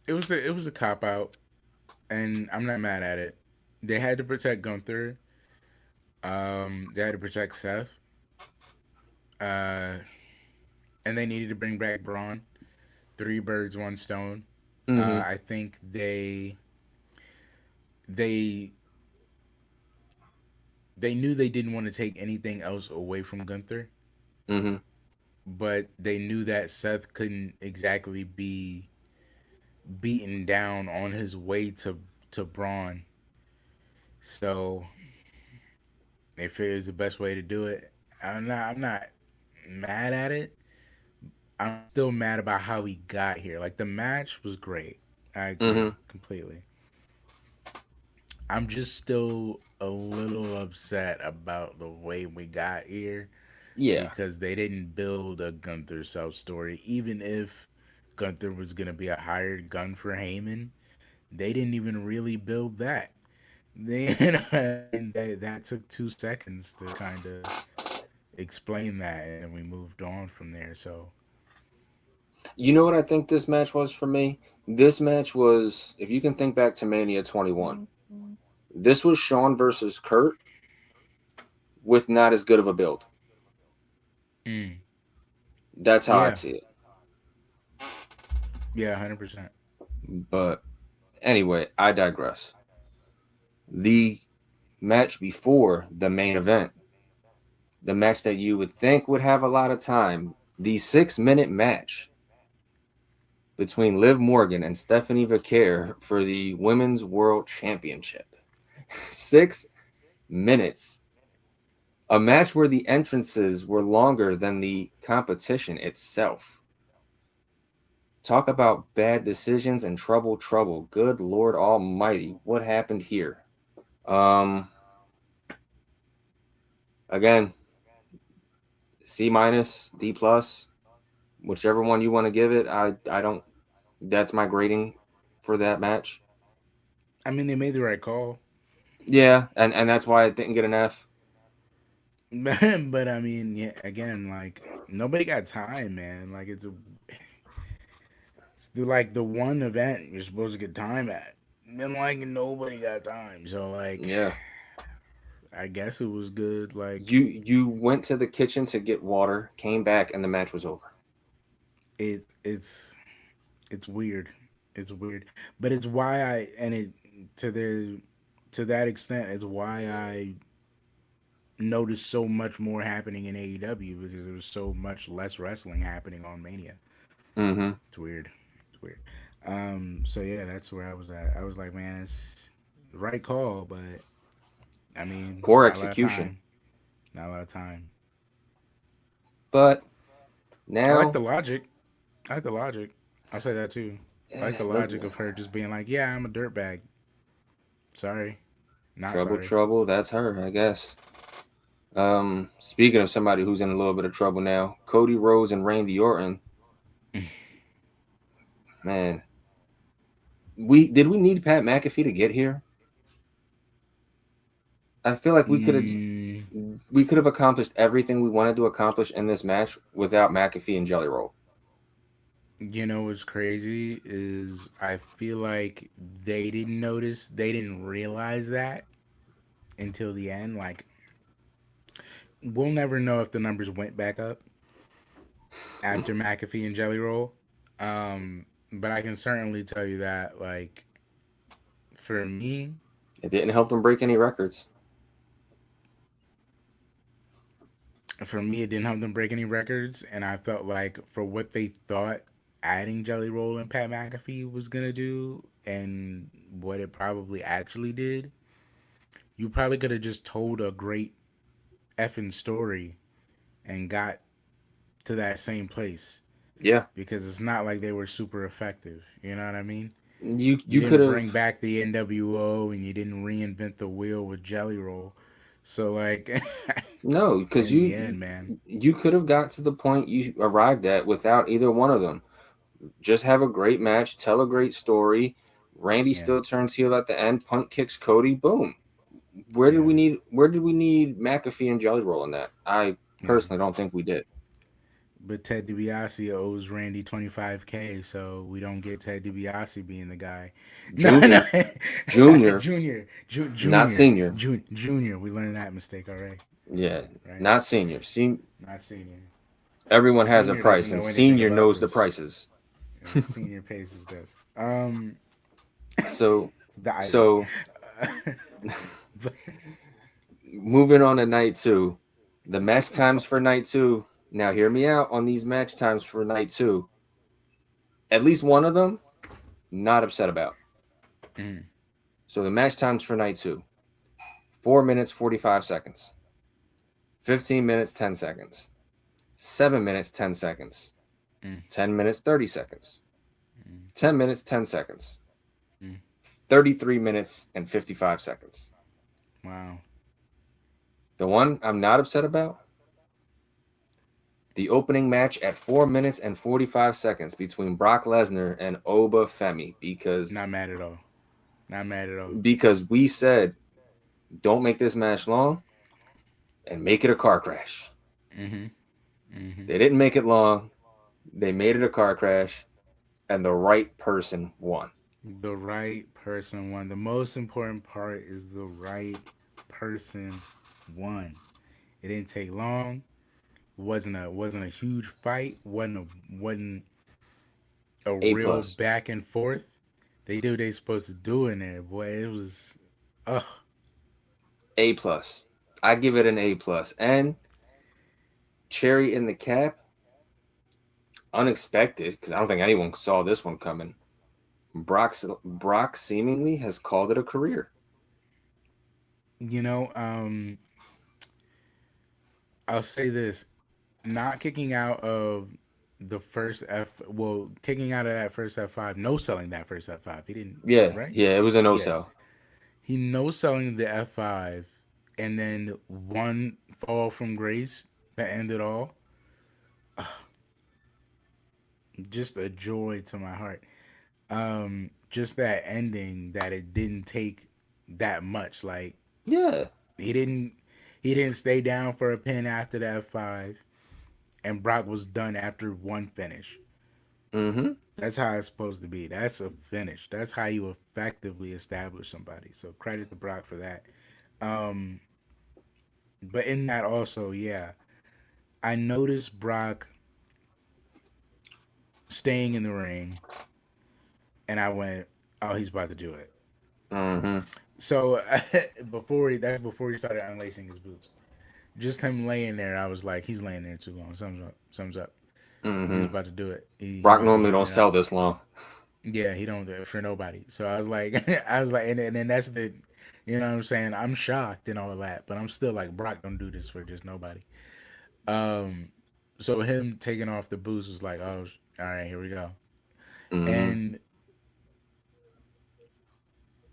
It was a cop out, and I'm not mad at it. They had to protect Gunther. They had to protect Seth. And they needed to bring back Braun. 3 birds, 1 stone. Mm-hmm. I think they knew they didn't want to take anything else away from Gunther. Mm-hmm. But they knew that Seth couldn't exactly be beaten down on his way to Braun. So they figured it's the best way to do it. I'm not mad at it. I'm still mad about how he got here. Like, the match was great. I agree completely. I'm just still a little upset about the way we got here. Yeah. Because they didn't build a Gunther self-story. Even if Gunther was going to be a hired gun for Heyman, they didn't even really build that. That took 2 seconds to kind of explain that, and we moved on from there. So, you know what I think this match was for me? This match was, if you can think back to Mania 21, this was Shawn versus Kurt with not as good of a build. That's how I see it. Yeah, 100%. But anyway, I digress. The match before the main event, the match that you would think would have a lot of time, the 6-minute match between Liv Morgan and Stephanie Vaquer for the Women's World Championship. 6 minutes. A match where the entrances were longer than the competition itself. Talk about bad decisions and trouble. Good Lord Almighty. What happened here? Again, C-, D+, whichever one you want to give it. I don't. That's my grading for that match. I mean, they made the right call. Yeah, and that's why it didn't get an F. But I mean, yeah, again, like nobody got time, man. Like it's like the one event you're supposed to get time at. Then like nobody got time, so like yeah, I guess it was good. Like you went to the kitchen to get water, came back, and the match was over. It's weird. It's weird, but it's why to that extent, it's why I noticed so much more happening in AEW because there was so much less wrestling happening on Mania. Mm-hmm. It's weird. So yeah, that's where I was at. I was like, man, it's the right call, but I mean, poor execution. Not a lot of time. But now I like the logic. I'll say that too. I like the logic of her just being like, yeah, I'm a dirtbag. Sorry. Not trouble. That's her, I guess. Speaking of somebody who's in a little bit of trouble now, Cody Rhodes and Randy Orton. Man, did we need Pat McAfee to get here? I feel like we could have accomplished everything we wanted to accomplish in this match without McAfee and Jelly Roll. You know what's crazy is I feel like they didn't realize that until the end. Like, we'll never know if the numbers went back up after McAfee and Jelly Roll. But I can certainly tell you that, like, for me, it didn't help them break any records. For me, it didn't help them break any records, and I felt like for what they thought adding Jelly Roll and Pat McAfee was gonna do, and what it probably actually did, you probably could have just told a great effing story and got to that same place. Yeah, because it's not like they were super effective. You know what I mean? You could have bring back the NWO, and you didn't reinvent the wheel with Jelly Roll. So like, no, because you could have got to the point you arrived at without either one of them. Just have a great match, tell a great story. Randy still turns heel at the end, punt kicks Cody, boom. Where did we need McAfee and Jelly Roll in that? I personally don't think we did. But Ted DiBiase owes Randy $25K, so we don't get Ted DiBiase being the guy. Junior. Junior. Not senior. Junior. We learned that mistake already. Yeah, right? Not senior. Not senior. Everyone has a price, and senior knows the prices. Yeah, senior pays his desk. Moving on to night 2. The match times for night 2. Now, hear me out on these match times for night 2. At least one of them, not upset about. So the match times for night 2. 4 minutes, 45 seconds. 15 minutes, 10 seconds. 7 minutes, 10 seconds. 10 minutes, 30 seconds. 10 minutes, 10 seconds. 33 minutes and 55 seconds. Wow. The one I'm not upset about? The opening match at 4 minutes and 45 seconds between Brock Lesnar and Oba Femi, because... Not mad at all. Because we said, don't make this match long and make it a car crash. They didn't make it long. They made it a car crash, and the right person won. The right person won. The most important part is the right person won. It didn't take long. Wasn't a huge fight. Wasn't a A real plus. back and forth. They do what they supposed to do in there, boy. It was, ugh. A plus. I give it an A plus. And cherry in the cap, unexpected because I don't think anyone saw this one coming. Brock seemingly has called it a career. You know, I'll say this: not kicking out of the first kicking out of that first F5, no selling that first F5. He didn't, Yeah, right? yeah, it was a no Yeah, sell. he no selling the F5, and then one fall from grace that ended all. Just a joy to my heart. Just that ending that it didn't take that much. Like Yeah. he didn't he didn't stay down for a pin after the F5, and Brock was done after one finish. Mm-hmm. That's how it's supposed to be. That's a finish. That's how you effectively establish somebody. So credit to Brock for that. Um, but in that also, yeah, I noticed Brock staying in the ring, and I went, "Oh, he's about to do it." Mm-hmm. So before he started unlacing his boots, just him laying there, I was like, "He's laying there too long. Something's up. Something's up. He's Mm-hmm. about to do it. He Brock about to normally hang don't it up." sell this long. Yeah, he don't do it for nobody. So I was like, and then that's the, you know what I'm saying? I'm shocked and all of that, but I'm still like, Brock don't do this for just nobody. Um, so him taking off the boots was like, oh, all right, here we go. Mm-hmm. And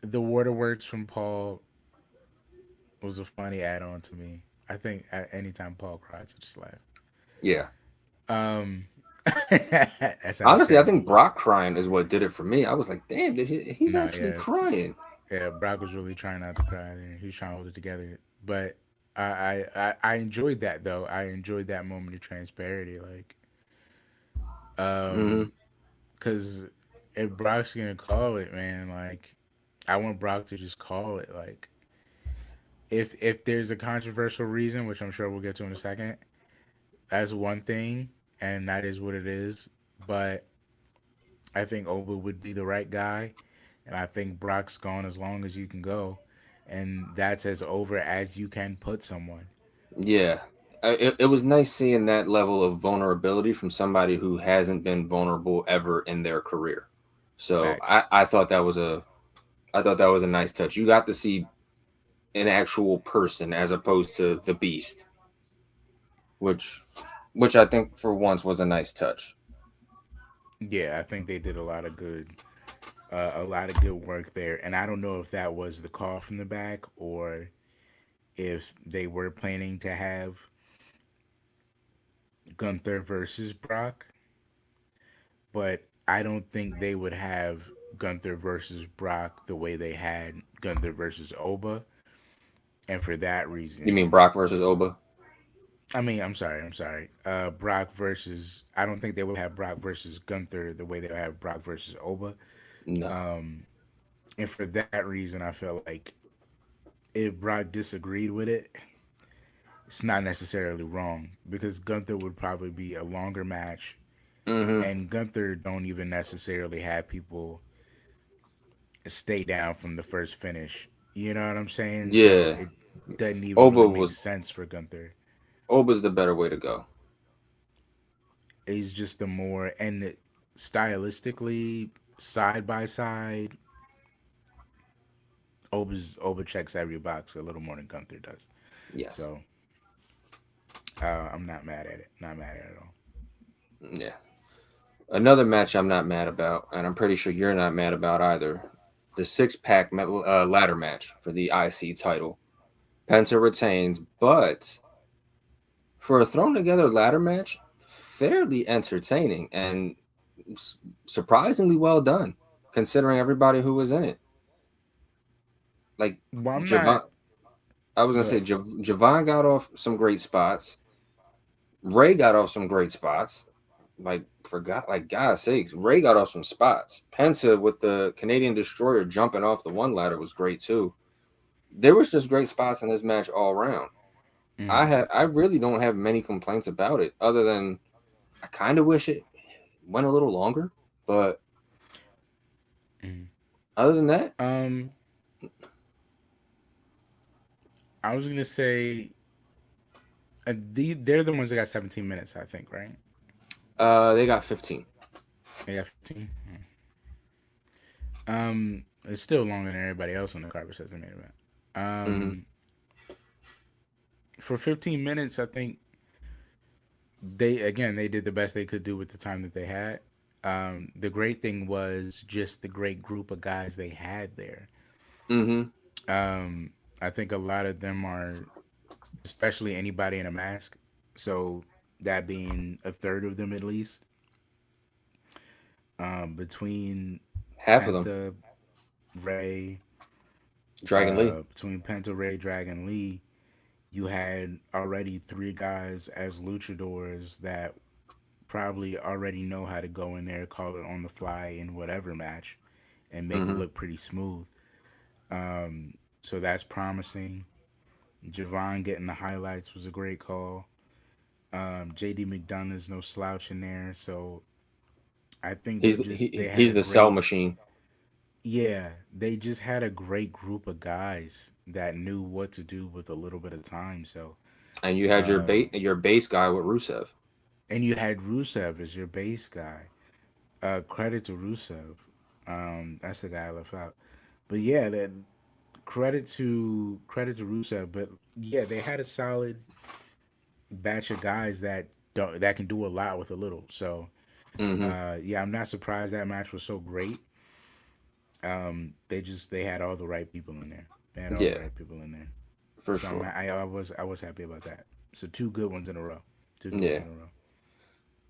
the waterworks from Paul was a funny add-on to me. I think at anytime Paul cries, I just laugh. Yeah. Um, that sounds Honestly, I terrible, think but Brock crying is what did it for me. I was like, damn, he's no, actually yeah, crying. yeah. Brock was really trying not to cry there. He was trying to hold it together, but I enjoyed that though. I enjoyed that moment of transparency, like, Mm-hmm. because if Brock's gonna call it, man, like, I want Brock to just call it. Like, if there's a controversial reason, which I'm sure we'll get to in a second, that's one thing, and that is what it is. But I think Oba would be the right guy, and I think Brock's gone as long as you can go, and that's as over as you can put someone. Yeah. It was nice seeing that level of vulnerability from somebody who hasn't been vulnerable ever in their career. So Facts. I thought that was a nice touch. You got to see an actual person as opposed to the beast, which I think for once was a nice touch. Yeah, I think they did a lot of good work there, and I don't know if that was the call from the back or if they were planning to have Gunther versus Brock, but I don't think they would have Gunther versus Brock the way they had Gunther versus Oba, and for that You reason, mean Brock versus Oba? I mean, I'm sorry. Brock versus. I don't think they would have Brock versus Gunther the way they would have Brock versus Oba. No. Um, and for that reason, I felt like if Brock disagreed with it, it's not necessarily wrong because Gunther would probably be a longer match, Mm-hmm. and Gunther don't even necessarily have people stay down from the first finish. You know what I'm saying? So Yeah. it doesn't even Oba really make was sense for Gunther. Oba's the better way to go. He's just the more and stylistically side by side. Oba checks every box a little more than Gunther does. Yes. So I'm not mad at it. Not mad at it at all. Yeah. Another match I'm not mad about, and I'm pretty sure you're not mad about either. The six-pack ladder match for the IC title. Penta retains, but for a thrown together ladder match, fairly entertaining and surprisingly well done, considering everybody who was in it. Like Well, I'm not. Javon, I was gonna say Good. Javon got off some great spots. Ray got off some great spots. Like God's sakes, Ray got off some spots. Penta with the Canadian Destroyer jumping off the one ladder was great too. There was just great spots in this match all around. Mm. I really don't have many complaints about it, other than I kind of wish it went a little longer. But Mm. other than that, Um, I was gonna say they're the ones that got 17 minutes, I think, right? they got 15. They got 15. It's still longer than everybody else on the card besides the main event. Mm-hmm. For 15 minutes, I think they did the best they could do with the time that they had. The great thing was just the great group of guys they had there. Mm-hmm. Um, I think a lot of them are, especially anybody in a mask. So that being a third of them at least. Between Half of them. Penta, Ray, Dragon Lee. between Penta, Ray, Dragon Lee, you had already three guys as luchadors that probably already know how to go in there, call it on the fly in whatever match, and make it Mm-hmm. look pretty smooth. So that's promising. Javon getting the highlights was a great call. JD McDonough's no slouch in there, so I think they had He's a the cell great, machine. yeah, they just had a great group of guys that knew what to do with a little bit of time. So, And you had um, your base guy with Rusev. and you had Rusev as your base guy. Credit to Rusev. That's the guy I left out. But yeah, that credit to Rusev. But yeah, they had a solid batch of guys that can do a lot with a little. So Mm-hmm. yeah, I'm not surprised that match was so great. They had all the right people in there. They had all the Yeah, right people in there. for So sure. I was happy about that. So two good ones in a row. Two good ones Yeah. in a row.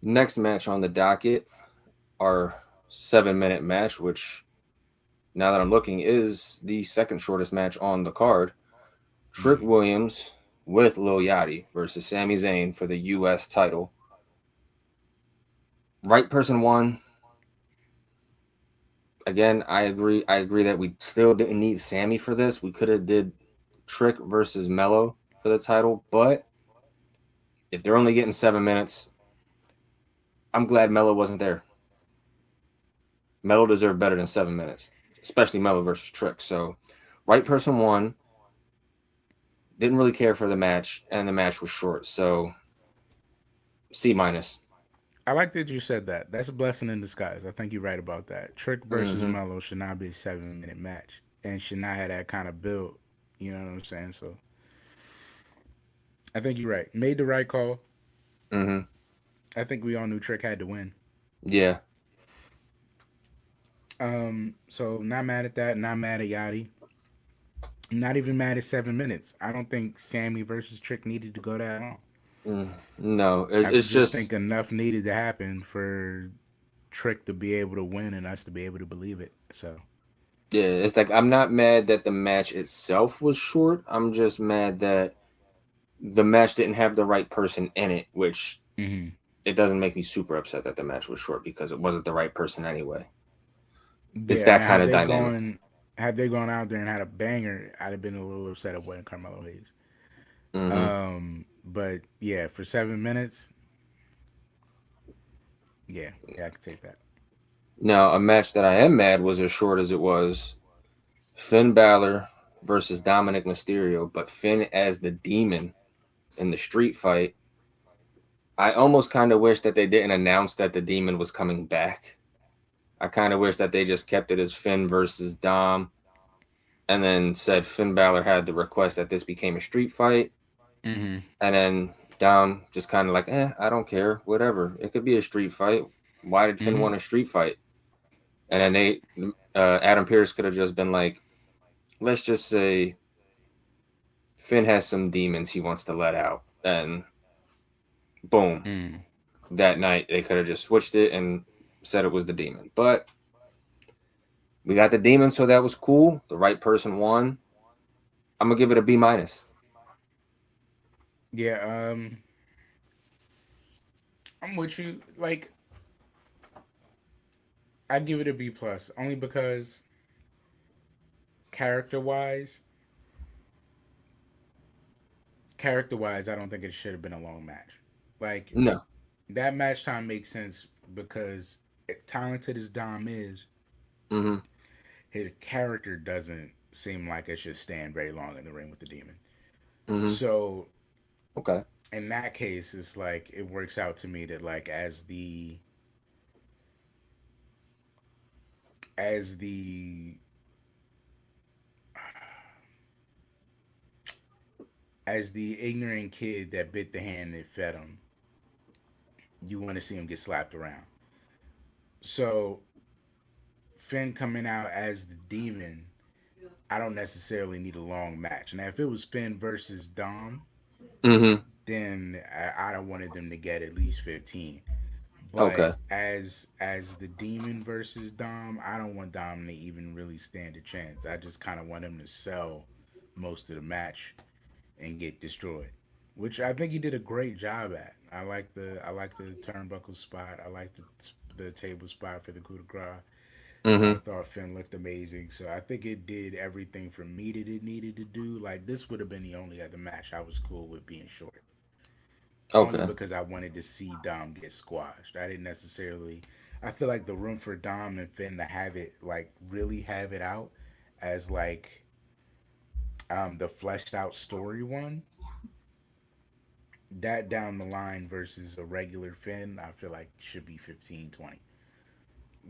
Next match on the docket, our 7-minute match, which now that I'm looking is the second shortest match on the card. Trick Mm. Williams with Lil Yachty versus Sami Zayn for the U.S. title. Right person won. Again, I agree. I agree that we still didn't need Sammy for this. We could have did Trick versus Mello for the title, but if they're only getting 7 minutes, I'm glad Mello wasn't there. Mello deserved better than 7 minutes, especially Mello versus Trick. So, right person won. Didn't really care for the match, and the match was short. So, C minus. I like that you said that. That's a blessing in disguise. I think you're right about that. Trick versus Mm-hmm. Mello should not be a 7 minute match and should not have that kind of build. You know what I'm saying? So I think you're right. Made the right call. Mm-hmm. I think we all knew Trick had to win. Yeah. So not mad at that. Not mad at Yachty. Not even mad at 7 minutes. I don't think Sammy versus Trick needed to go that long. No, I it's just think just enough needed to happen for Trick to be able to win and us to be able to believe it. So yeah. It's like I'm not mad that the match itself was short. I'm just mad that the match didn't have the right person in it, which mm-hmm. it doesn't make me super upset that the match was short because it wasn't the right person anyway. It's Yeah, that now kind of dynamic. had they gone out there and had a banger, I'd have been a little upset at winning Carmelo Hayes. Mm-hmm. But yeah, for 7 minutes, yeah, I could take that. Now, a match that I am mad was as short as it was. Finn Balor versus Dominic Mysterio, but Finn as the demon in the street fight. I almost kind of wish that they didn't announce that the demon was coming back. I kind of wish that they just kept it as Finn versus Dom and then said Finn Balor had the request that this became a street fight. Mm-hmm. And then Dom just kind of like, I don't care, whatever. It could be a street fight. Why did Finn Mm-hmm. want a street fight? And then Adam Pearce could have just been like, let's just say Finn has some demons he wants to let out. And boom, Mm. that night they could have just switched it and said it was the demon. But we got the demon, so that was cool. The right person won. I'm gonna give it a B minus. Yeah, I'm with you. Like, I give it a B plus only because character wise, I don't think it should have been a long match. Like No. that match time makes sense because talented as Dom is, Mm-hmm. his character doesn't seem like it should stand very long in the ring with the demon. Mm-hmm. So Okay. in that case, it's like it works out to me that like as the as the ignorant kid that bit the hand that fed him, you want to see him get slapped around. So Finn coming out as the demon, I don't necessarily need a long match. Now, if it was Finn versus Dom, Mm-hmm. then I'd have wanted them to get at least 15. But Okay. as the demon versus Dom, I don't want Dom to even really stand a chance. I just kind of want him to sell most of the match and get destroyed, which I think he did a great job at. I like the turnbuckle spot. I like the table spot for the coup de grace. I Mm-hmm. thought Finn looked amazing, so I think it did everything for me that it needed to do. Like this would have been the only other match I was cool with being short, only Okay. because I wanted to see Dom get squashed. I didn't necessarily. I feel like the room for Dom and Finn to have it like really have it out as like the fleshed out story one, that down the line versus a regular Finn, I feel like should be 15, 20,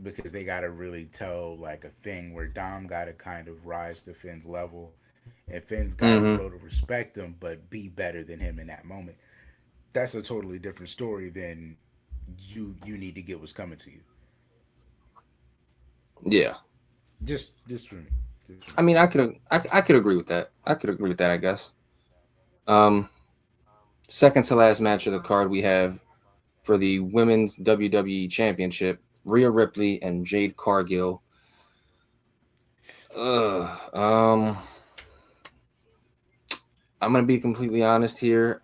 because they got to really tell like a thing where Dom got to kind of rise to Finn's level and Finn's got to Mm-hmm. grow to respect him but be better than him in that moment. That's a totally different story than you need to get what's coming to you. Yeah. Just for me. Just for I me. mean, I could agree with that. I could agree with that, I guess. Um, Second to last match of the card we have for the Women's WWE Championship, Rhea Ripley and Jade Cargill. Ugh, I'm gonna be completely honest here.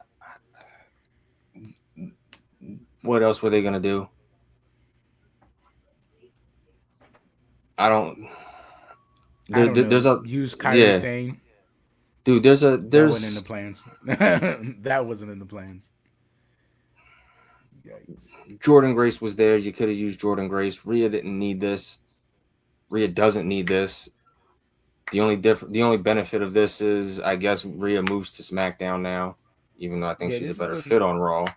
What else were they gonna do? I don't. I don't There's know. a Use Kyrie yeah, Sane. dude. That wasn't in the There's plans. That wasn't in the plans. Yikes. Jordan Grace was there. You could have used Jordan Grace. Rhea didn't need this. Rhea doesn't need this. The only benefit of this is, I guess, Rhea moves to SmackDown now, even though I think Yeah, she's a better fit on Raw.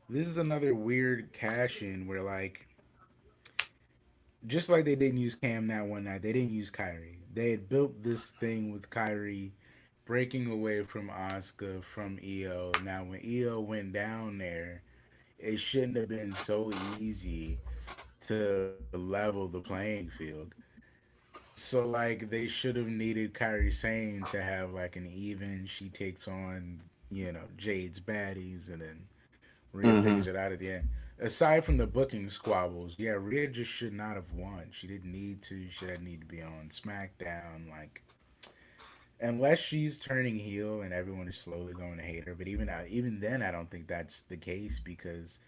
this is another weird cash in where like just like they didn't use Cam that one night, they didn't use Kyrie. They had built this thing with Kyrie breaking away from Asuka from EO. Now when EO went down there, it shouldn't have been so easy to level the playing field. So like they should have needed Kyrie Sane to have like an even. She takes on Jade's baddies, and then Rhea Mm-hmm. figures it out at the end. Aside from the booking squabbles, yeah, Rhea just should not have won. She didn't need to. She didn't need to be on SmackDown. Like unless she's turning heel and everyone is slowly going to hate her. But even then, I don't think that's the case because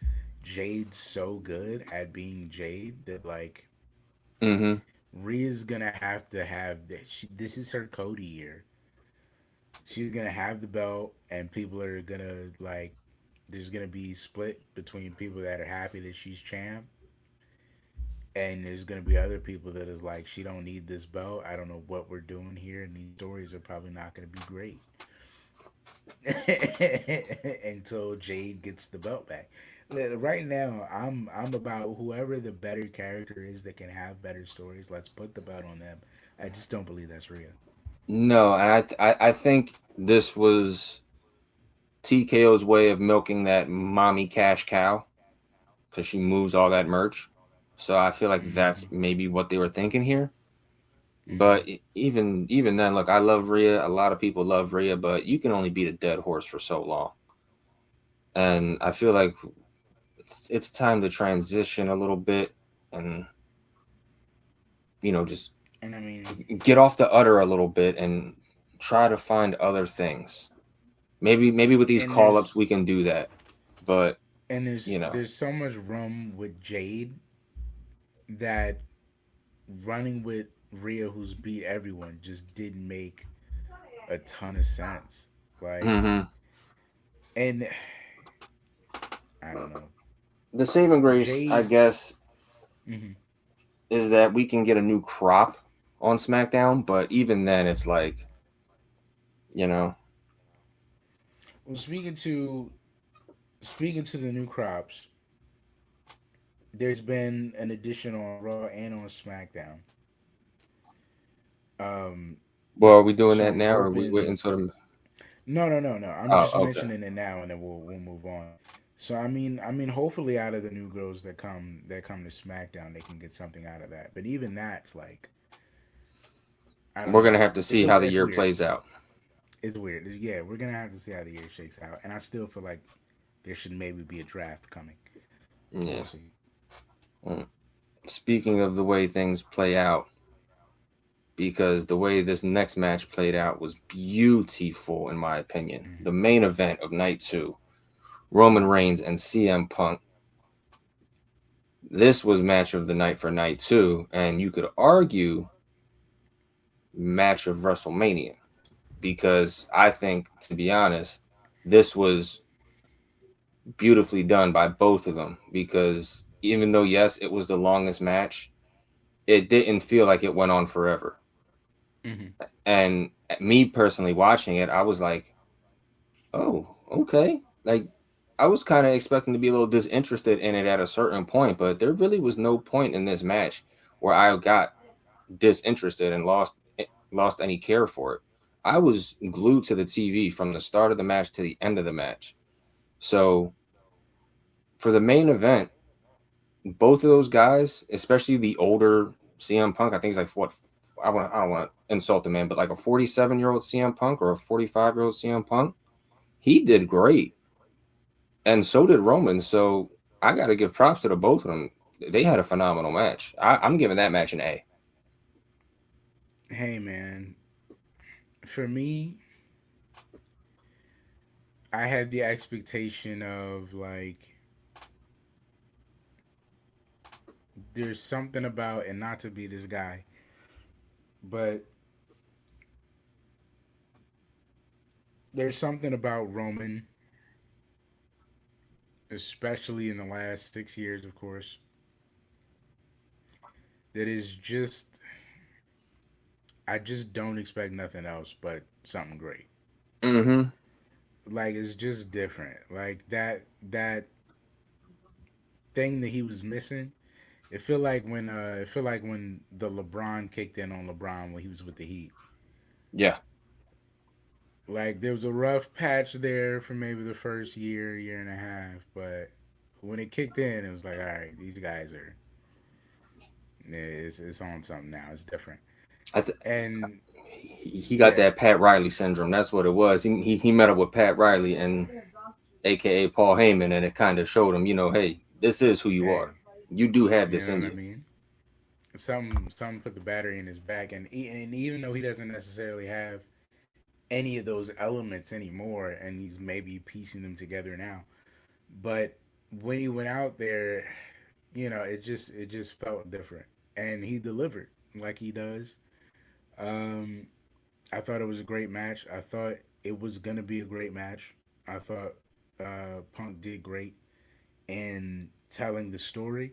Jade's so good at being Jade that like Mm-hmm. Rhea's gonna have that. This is her Cody year. She's gonna have the belt, and people are gonna like. There's gonna be split between people that are happy that she's champ, and there's gonna be other people that is like, she don't need this belt. I don't know what we're doing here, and these stories are probably not gonna be great until Jade gets the belt back. Right now, I'm about whoever the better character is that can have better stories. Let's put the belt on them. I just don't believe that's real. No, and I think this was TKO's way of milking that mommy cash cow because she moves all that merch. So I feel like Mm-hmm. that's maybe what they were thinking here. Mm-hmm. But even then, look, I love Rhea. A lot of people love Rhea, but you can only beat a dead horse for so long. And I feel like it's time to transition a little bit and just And I mean, get off the udder a little bit and try to find other things. Maybe with these and call ups there's we can do that. But and there's you know, there's so much room with Jade that running with Rhea, who's beat everyone, just didn't make a ton of sense. Like, Hmm. and I don't know. The saving grace, I Jay, guess, mhm. is that we can get a new crop on SmackDown, but even then, it's like, you know, Well, speaking to the new crops, there's been an addition on Raw and on SmackDown. Um, well, are we doing so that I'm now, or are we hoping. waiting until the? No. I'm Oh, just okay. mentioning it now, and then we'll move on. So I mean, hopefully, out of the new girls that come to SmackDown, they can get something out of that. But even that's like, I don't We're know. gonna have to see how the It's year weird. plays out. It's weird. Yeah, we're gonna have to see how the year shakes out, and I still feel like there should maybe be a draft coming. So Yeah. we'll see. Mm. Speaking of the way things play out, because the way this next match played out was beautiful, in my opinion. The Hmm. main event of night two, Roman Reigns and CM Punk. This was match of the night for night two, and you could argue match of WrestleMania because I think, to be honest, this was beautifully done by both of them. Because even though, yes, it was the longest match, it didn't feel like it went on forever. Hmm. And me personally watching it, I was like, oh, okay. Like, I was kind of expecting to be a little disinterested in it at a certain point, but there really was no point in this match where I got disinterested and lost any care for it. I was glued to the TV from the start of the match to the end of the match. So for the main event, both of those guys, especially the older CM Punk, I think he's like what I don't want to insult the man, but like a 47-year-old CM Punk or a 45-year-old CM Punk, he did great, and so did Roman. So I got to give props to the both of them. They had a phenomenal match. I'm giving that match an A. Hey man, for me, I had the expectation of like there's something about, and not to be this guy, but there's something about Roman, especially in the last 6 years, of course, that is just I just don't expect nothing else but something great. Mm-hmm. Like it's just different. Like that thing that he was missing. It feel like when the LeBron kicked in on LeBron when he was with the Heat. Yeah. Like there was a rough patch there for maybe the first year and a half, but when it kicked in, it was like, all right, these guys are it's on something now. It's different. I th- And he got yeah, that Pat Riley syndrome. That's what it was. He met up with Pat Riley and AKA Paul Heyman, and it kind of showed him, hey, this is who you are. hey, You do have you this know in what I you. mean? Some put the battery in his back, and even though he doesn't necessarily have any of those elements anymore, and he's maybe piecing them together now, but when he went out there, it just felt different, and he delivered like he does. Um, I thought it was a great match. I thought it was gonna be a great match. I thought Punk did great in telling the story.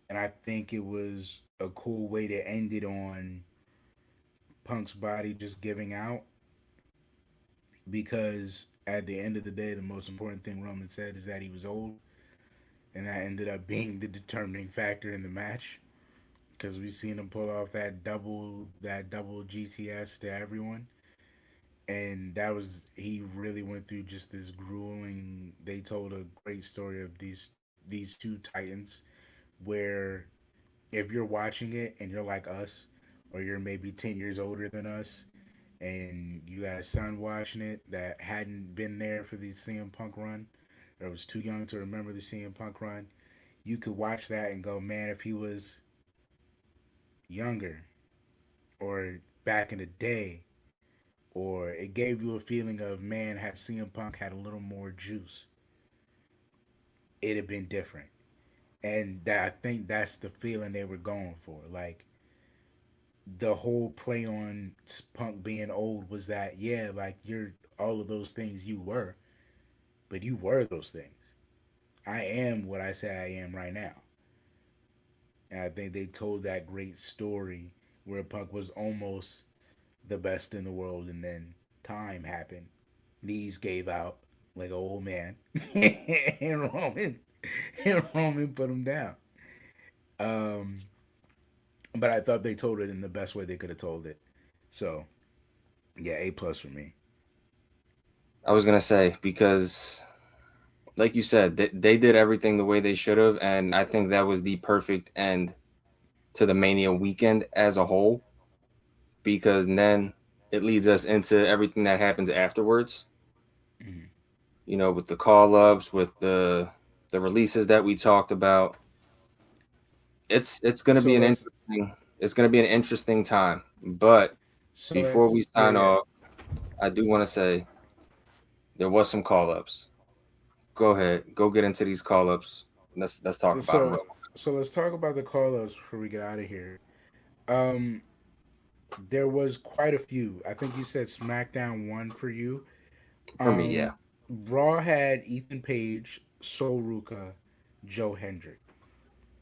And I think it was a cool way to end it on Punk's body just giving out because at the end of the day, the most important thing Roman said is that he was old, and that ended up being the determining factor in the match because we seen him pull off that double GTS to everyone, and that was he really went through just this grueling. They told a great story of these two titans where if you're watching it and you're like us, or you're maybe 10 years older than us, and you got a son watching it that hadn't been there for the CM Punk run, or was too young to remember the CM Punk run, you could watch that and go, man, if he was younger, or back in the day, or it gave you a feeling of, man, had CM Punk had a little more juice, it'd have been different. And I think that's the feeling they were going for. Like, the whole play on Punk being old was that, yeah, like you're all of those things you were, but you were those things. I am what I say I am right now. And I think they told that great story where Punk was almost the best in the world, and then time happened. Knees gave out like an old man, and Roman put him down. Um, but I thought they told it in the best way they could have told it. So yeah, A+ for me. I was gonna say because, like you said, they did everything the way they should have, and I think that was the perfect end to the Mania weekend as a whole. Because then it leads us into everything that happens afterwards. Mm-hmm. You know, with the call ups, with the releases that we talked about. It's going to So be an let's interesting it's going to be an interesting time. But so before let's we yeah, sign yeah. off, I do want to say there was some call ups. Go ahead, go get into these call ups. Let's talk about them. So let's talk about the call-ups before we get out of here. Um, there was quite a few. I think you said SmackDown won for you. For me, yeah. Um, Raw had Ethan Page, Sol Ruka, Joe Hendrick.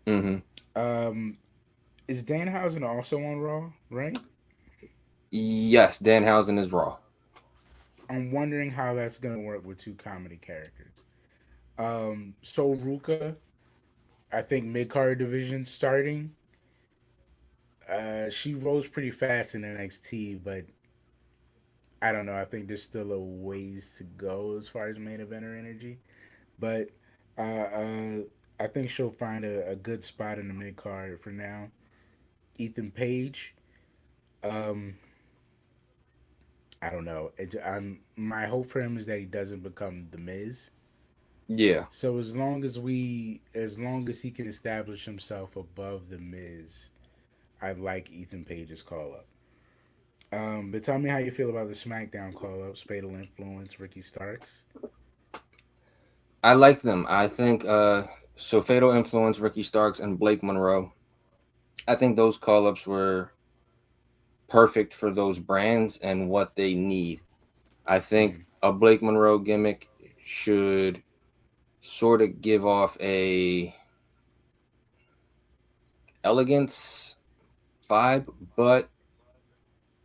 Mm-hmm. Um, is Danhausen also on Raw? Right. Yes, Danhausen is Raw. I'm wondering how that's gonna work with two comedy characters. Sol Ruka, I think mid card division starting. She rose pretty fast in NXT, but I don't know. I think there's still a ways to go as far as main eventer energy. But uh, uh, I think she'll find a good spot in the mid card for now. Ethan Page, um, I don't know. My hope for him is that he doesn't become the Miz. Yeah. So as long as he can establish himself above the Miz, I like Ethan Page's call up. But tell me how you feel about the SmackDown call ups, Fatal Influence, Ricky Starks. I like them. I think so Fatal Influence, Ricky Starks, and Blake Monroe. I think those call ups were perfect for those brands and what they need. I think Mm-hmm. a Blake Monroe gimmick should sort of give off a elegance vibe, but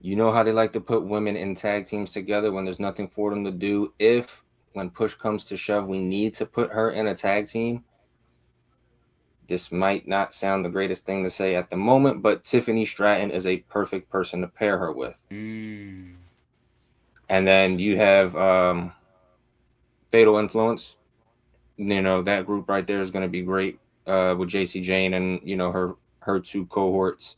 you know how they like to put women in tag teams together when there's nothing for them to do. If when push comes to shove, we need to put her in a tag team. This might not sound the greatest thing to say at the moment, but Tiffany Stratton is a perfect person to pair her with. Mm. And then you have Fatal Influence. You know, that group right there is going to be great with JC Jane and, you know, her two cohorts.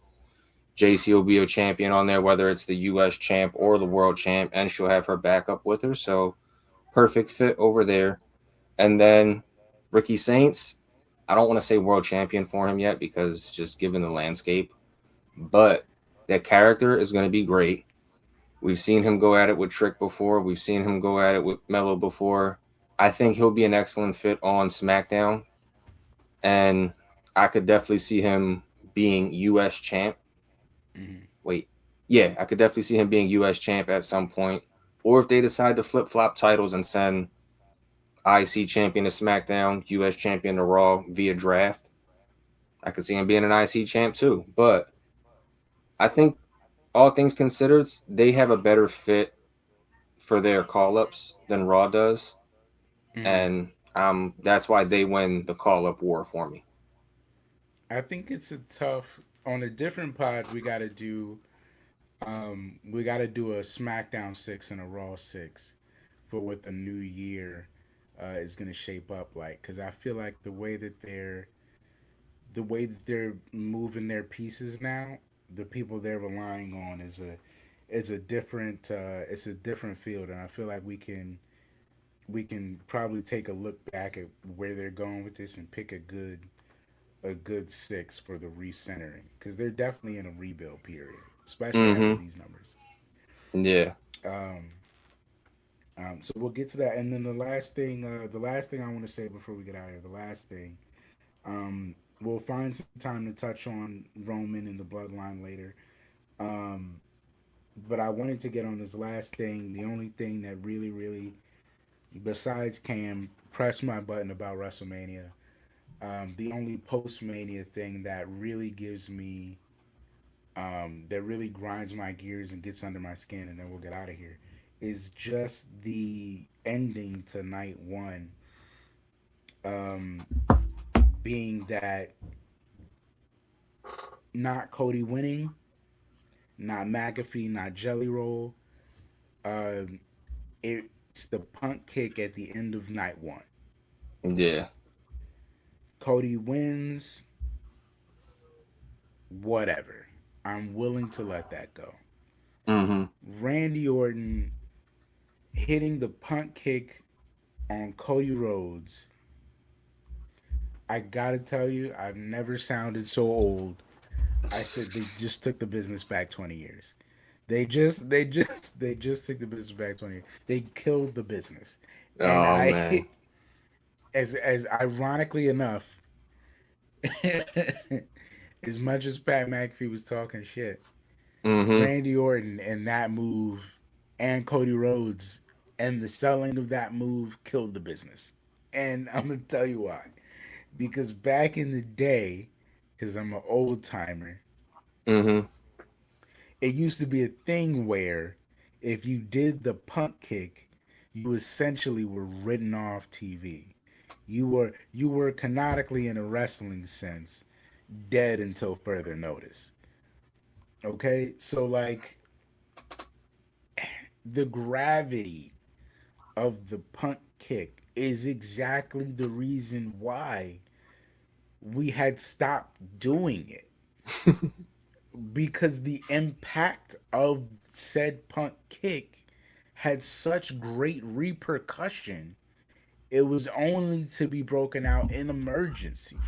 JC will be a champion on there, whether it's the U.S. champ or the world champ, and she'll have her backup with her. So perfect fit over there. And then Ricky Saints, I don't want to say world champion for him yet because just given the landscape, but that character is going to be great. We've seen him go at it with Trick before. We've seen him go at it with Mello before. I think he'll be an excellent fit on SmackDown. And I could definitely see him being U.S. champ. Mm-hmm. Wait. Yeah, I could definitely see him being U.S. champ at some point. Or if they decide to flip-flop titles and send IC champion to SmackDown, U.S. champion to Raw via draft, I could see him being an IC champ too. But I think all things considered, they have a better fit for their call-ups than Raw does. Mm-hmm. And that's why they win the call-up war for me. I think it's a tough on a different pod. We got to do a SmackDown 6 and a Raw 6 for what the new year is going to shape up like. Because I feel like the way that they're moving their pieces now, the people they're relying on is a different it's a different field, and I feel like we can probably take a look back at where they're going with this and pick a good 6 for the recentering because they're definitely in a rebuild period, especially after Mm-hmm. these numbers. Yeah. Um, so we'll get to that, and then the last thing I want to say before we get out of here, the last thing, we'll find some time to touch on Roman and the Bloodline later. Um, but I wanted to get on this last thing. The only thing that really, really, besides Cam, pressed my button about WrestleMania. The only post Mania thing that really gives me, that really grinds my gears and gets under my skin, and then we'll get out of here, is just the ending to night one. Um, being that not Cody winning, not McAfee, not Jelly Roll. Um, it's the punt kick at the end of night one. Yeah. Cody wins, whatever. I'm willing to let that go. Mm-hmm. Randy Orton hitting the punt kick on Cody Rhodes. I gotta tell you, I've never sounded so old. I said they just took the business back 20 years. They just took the business back 20 years. They killed the business. And Oh man. as ironically enough, as much as Pat McAfee was talking shit, Mm-hmm. Randy Orton and that move and Cody Rhodes and the selling of that move killed the business. And I'm gonna tell you why. Because back in the day, because I'm an old timer, Mm-hmm. it used to be a thing where if you did the punt kick, you essentially were written off TV. You were canonically in a wrestling sense dead until further notice. Okay? So like the gravity of the punt kick is exactly the reason why we had stopped doing it, because the impact of said punt kick had such great repercussion. It was only to be broken out in emergency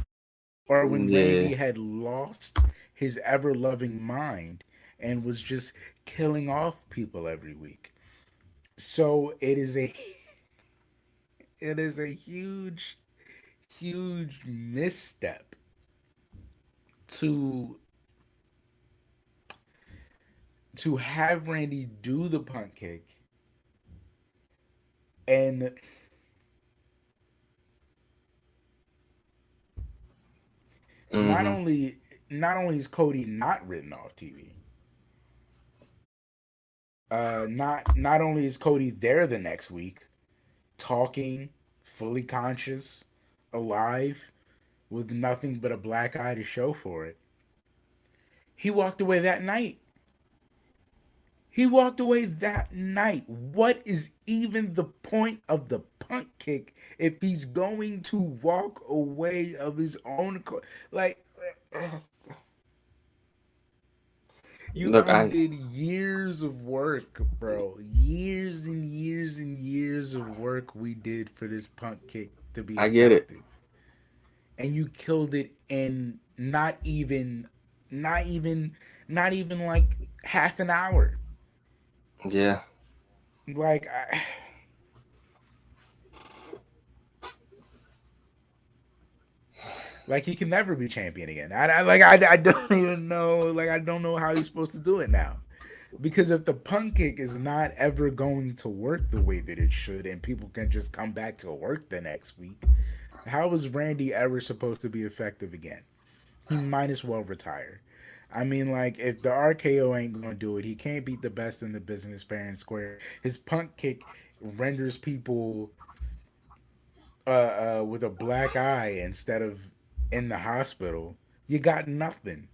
or when Yeah. Randy had lost his ever loving mind and was just killing off people every week. So it is a huge, huge misstep to have Randy do the punt kick, and not Mm-hmm. only not only is Cody not written off TV, not only is Cody there the next week, talking, fully conscious, alive, with nothing but a black eye to show for it. He walked away that night. He walked away that night. What is even the point of the punt kick if he's going to walk away of his own like you Look, undid years of work, bro. Years and years and years of work we did for this punt kick to be I get it. effective. And you killed it in not even not even like half an hour. Yeah. Like like he can never be champion again. I don't even know, like I don't know how he's supposed to do it now. Because if the punt kick is not ever going to work the way that it should and people can just come back to work the next week, how is Randy ever supposed to be effective again? He might as well retire. I mean, like, if the RKO ain't gonna do it, he can't beat the best in the business fair and square. His punt kick renders people with a black eye instead of in the hospital. You got nothing.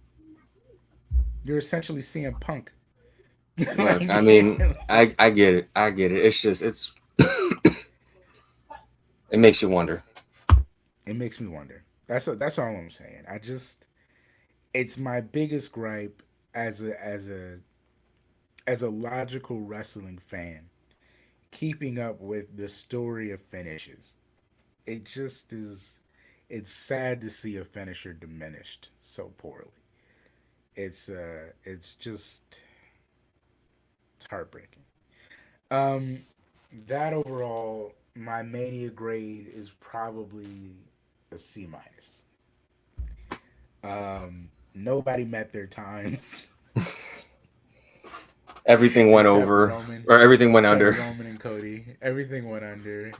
You're essentially seeing Punk. Look, like, I mean, I get it. I get it. It's just it makes you wonder. it makes me wonder. That's all I'm saying. It's my biggest gripe as a logical wrestling fan, keeping up with the story of finishes. It just is. It's sad to see a finisher diminished so poorly. It's just it's heartbreaking. Um, that overall, my mania grade is probably a C minus. Nobody met their times. Everything went Except over, Roman, or everything went except under. Roman and Cody. Everything went under.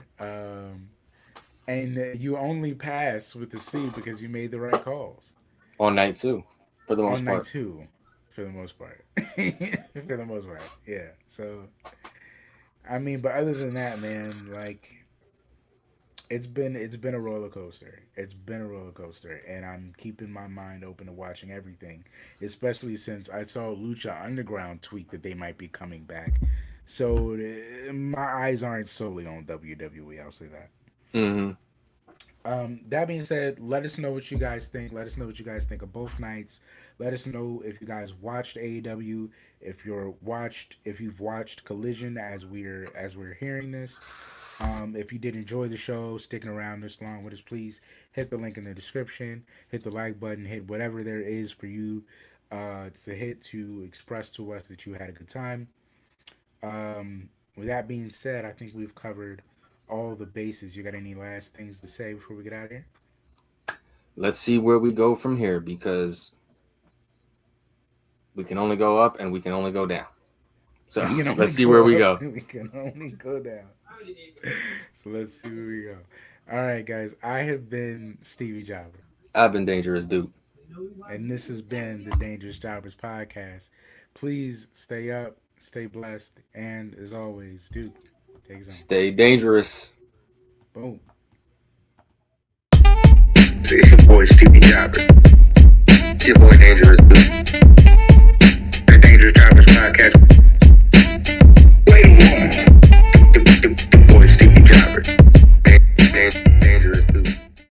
And you only passed with the C because you made the right calls. On night 2, for the most On part. night 2, for the most part. For the most part, yeah. So, I mean, but other than that, man, like, it's been a roller coaster. It's been a roller coaster, and I'm keeping my mind open to watching everything, especially since I saw Lucha Underground tweet that they might be coming back. So my eyes aren't solely on WWE. I'll say that. Mm-hmm. That being said, let us know what you guys think. Let us know what you guys think of both nights. Let us know if you guys watched AEW, if you've watched Collision as we're hearing this. If you did enjoy the show, sticking around this long with us, please hit the link in the description, hit the like button, hit whatever there is for you to hit to express to us that you had a good time. With that being said, I think we've covered all the bases. You got any last things to say before we get out of here? Let's see where we go from here, because we can only go up and we can only go down. So let's see where we go. We can only go down. So let's see where we go. All right, guys. I have been Stevie Jobber. I've been Dangerous Duke. And this has been the Dangerous Jobbers Podcast. Please stay up, stay blessed, and as always, Duke, take us on. Stay dangerous. Boom. It's your boy Stevie Jobber. It's your boy Dangerous Duke.